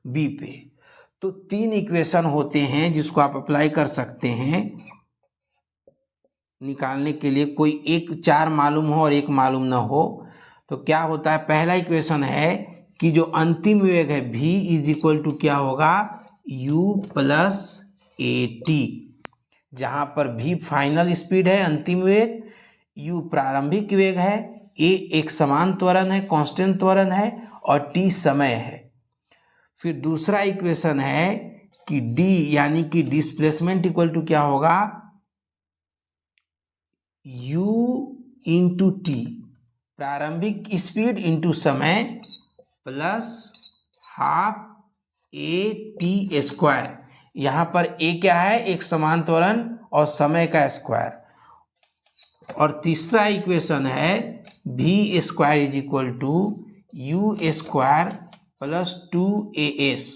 b पे। तो 3 इक्वेशन होते हैं जिसको आप अप्लाई कर सकते हैं निकालने के लिए, कोई एक 4 मालूम हो और एक मालूम ना हो। तो क्या होता है, पहला इक्वेशन है कि जो अंतिम वेग है v इज इक्वल टू क्या होगा, u प्लस at, जहाँ पर v फाइनल स्पीड है, अंतिम वेग, u प्रारंभिक वेग है, a एक समान त्वरण है, कांस्टेंट त्वरण है, और t समय है। फिर दूसरा इक्वेशन है कि d यानी कि डिस्प्लेसमेंट इक्वल टू क्या होगा, u इंटू t, प्रारंभिक स्पीड इंटू समय, plus half a t square. यहाँ पर a क्या है, एक समान त्वरण और समय का स्क्वायर। और तीसरा इक्वेशन है v square is equal to u square plus 2as,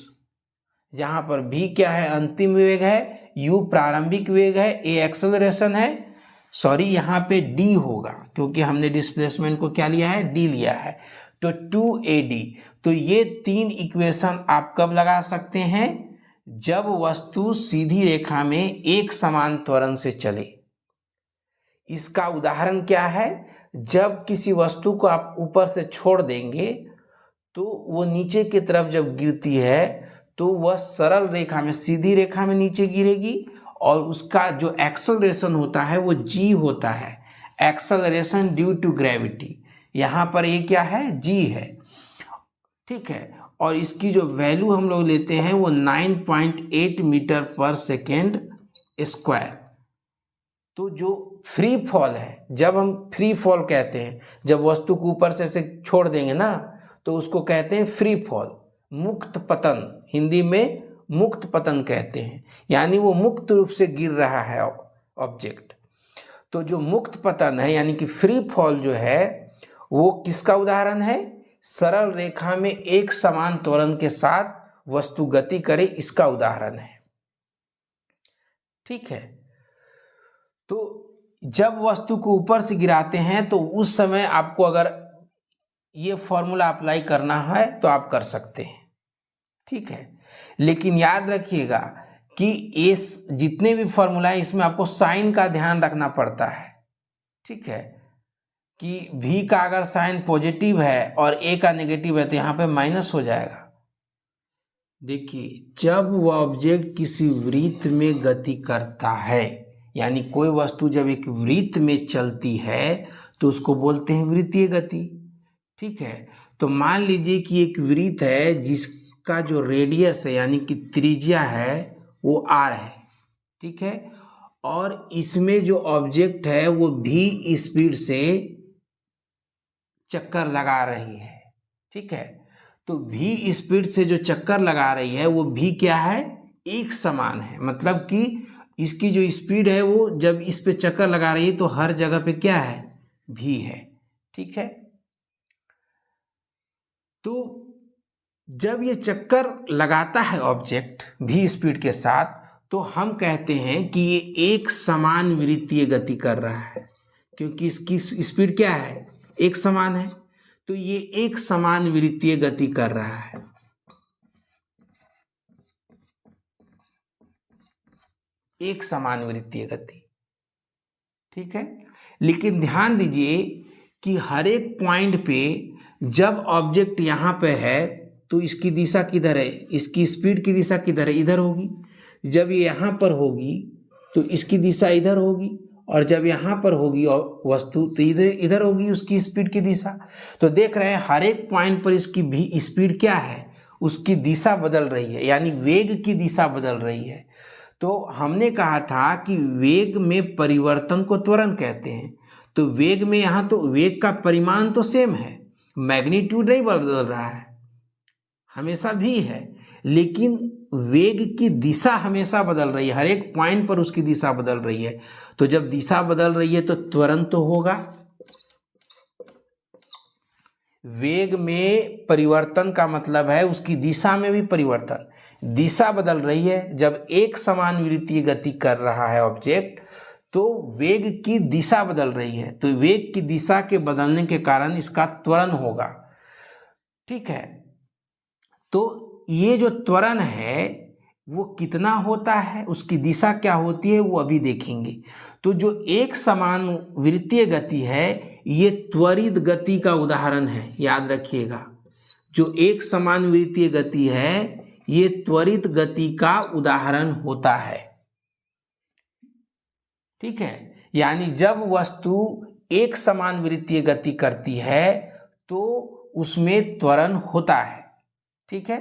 जहाँ पर v क्या है, अंतिम वेग है, u प्रारंभिक वेग है, a एक्सेलरेशन है, सॉरी यहाँ पे d होगा क्योंकि हमने डिस्प्लेसमेंट को क्या लिया है, d लिया है, तो 2ad। तो ये 3 इक्वेशन आप कब लगा सकते हैं, जब वस्तु सीधी रेखा में एक समान त्वरण से चले। इसका उदाहरण क्या है, जब किसी वस्तु को आप ऊपर से छोड़ देंगे तो वो नीचे की तरफ जब गिरती है तो वह सरल रेखा में, सीधी रेखा में नीचे गिरेगी, और उसका जो एक्सेलरेशन होता है वो g होता है, एक्सेलरेशन ड्यू टू ग्रेविटी। यहाँ पर ये क्या है, g है। ठीक है, और इसकी जो वैल्यू हम लोग लेते हैं वो 9.8 मीटर पर सेकेंड स्क्वायर। तो जो फ्री फॉल है, जब हम फ्री फॉल कहते हैं, जब वस्तु को ऊपर से ऐसे छोड़ देंगे ना तो उसको कहते हैं फ्री फॉल, मुक्त पतन, हिंदी में मुक्त पतन कहते हैं, यानी वो मुक्त रूप से गिर रहा है ऑब्जेक्ट। तो जो मुक्त पतन है यानी कि फ्री फॉल जो है वो किसका उदाहरण है, सरल रेखा में एक समान त्वरण के साथ वस्तु गति करे, इसका उदाहरण है। ठीक है, तो जब वस्तु को ऊपर से गिराते हैं तो उस समय आपको अगर ये फॉर्मूला अप्लाई करना है तो आप कर सकते हैं। ठीक है, लेकिन याद रखिएगा कि इस जितने भी फॉर्मूला है इसमें आपको साइन का ध्यान रखना पड़ता है। ठीक है, कि v का अगर साइन पॉजिटिव है और a का नेगेटिव है तो यहाँ पे माइनस हो जाएगा। देखिए, जब वह ऑब्जेक्ट किसी वृत्त में गति करता है, यानी कोई वस्तु जब एक वृत्त में चलती है तो उसको बोलते हैं वृत्तीय गति। ठीक है, तो मान लीजिए कि एक वृत्त है जिसका जो रेडियस है यानी कि त्रिज्या है वो r है। ठीक है, और इसमें जो ऑब्जेक्ट है वो v स्पीड से चक्कर लगा रही है। ठीक है, तो v स्पीड से जो चक्कर लगा रही है वो v क्या है, एक समान है, मतलब कि इसकी जो स्पीड है वो जब इस पे चक्कर लगा रही है तो हर जगह पे क्या है, v है। ठीक है, तो जब ये चक्कर लगाता है ऑब्जेक्ट v स्पीड के साथ तो हम कहते हैं कि ये एक समान वृत्तीय गति कर रहा है, क्योंकि इसकी स्पीड क्या है, एक समान है, तो ये एक समान वृत्तीय गति कर रहा है। एक समान वृत्तीय गति। ठीक है, लेकिन ध्यान दीजिए कि हर एक पॉइंट पे जब ऑब्जेक्ट यहाँ पे है तो इसकी दिशा किधर है, इसकी स्पीड की दिशा किधर है, इधर होगी। जब ये यहाँ पर होगी तो इसकी दिशा इधर होगी, और जब यहाँ पर होगी वस्तु तो इधर होगी उसकी स्पीड की दिशा। तो देख रहे हैं हर एक पॉइंट पर इसकी भी स्पीड क्या है, उसकी दिशा बदल रही है, यानी वेग की दिशा बदल रही है। तो हमने कहा था कि वेग में परिवर्तन को त्वरण कहते हैं। तो वेग में यहाँ तो वेग का परिमाण तो सेम है, मैग्नीट्यूड नहीं बदल रहा है, हमेशा भी है, लेकिन वेग की दिशा हमेशा बदल रही है, हर एक पॉइंट पर उसकी दिशा बदल रही है। तो जब दिशा बदल रही है तो त्वरण तो होगा। वेग में परिवर्तन का मतलब है उसकी दिशा में भी परिवर्तन, दिशा बदल रही है। जब एक समान विद्युतीय गति कर रहा है ऑब्जेक्ट तो वेग की दिशा बदल रही है, तो वेग की दिशा के बदलने के कारण इसका त्वरण होगा। ठीक है, तो ये जो त्वरण है वो कितना होता है, उसकी दिशा क्या होती है वो अभी देखेंगे। तो जो एक समान वृत्तीय गति है ये त्वरित गति का उदाहरण है, याद रखिएगा। जो एक समान वृत्तीय गति है ये त्वरित गति का उदाहरण होता है। ठीक है, यानी जब वस्तु एक समान वृत्तीय गति करती है तो उसमें त्वरण होता है। ठीक है।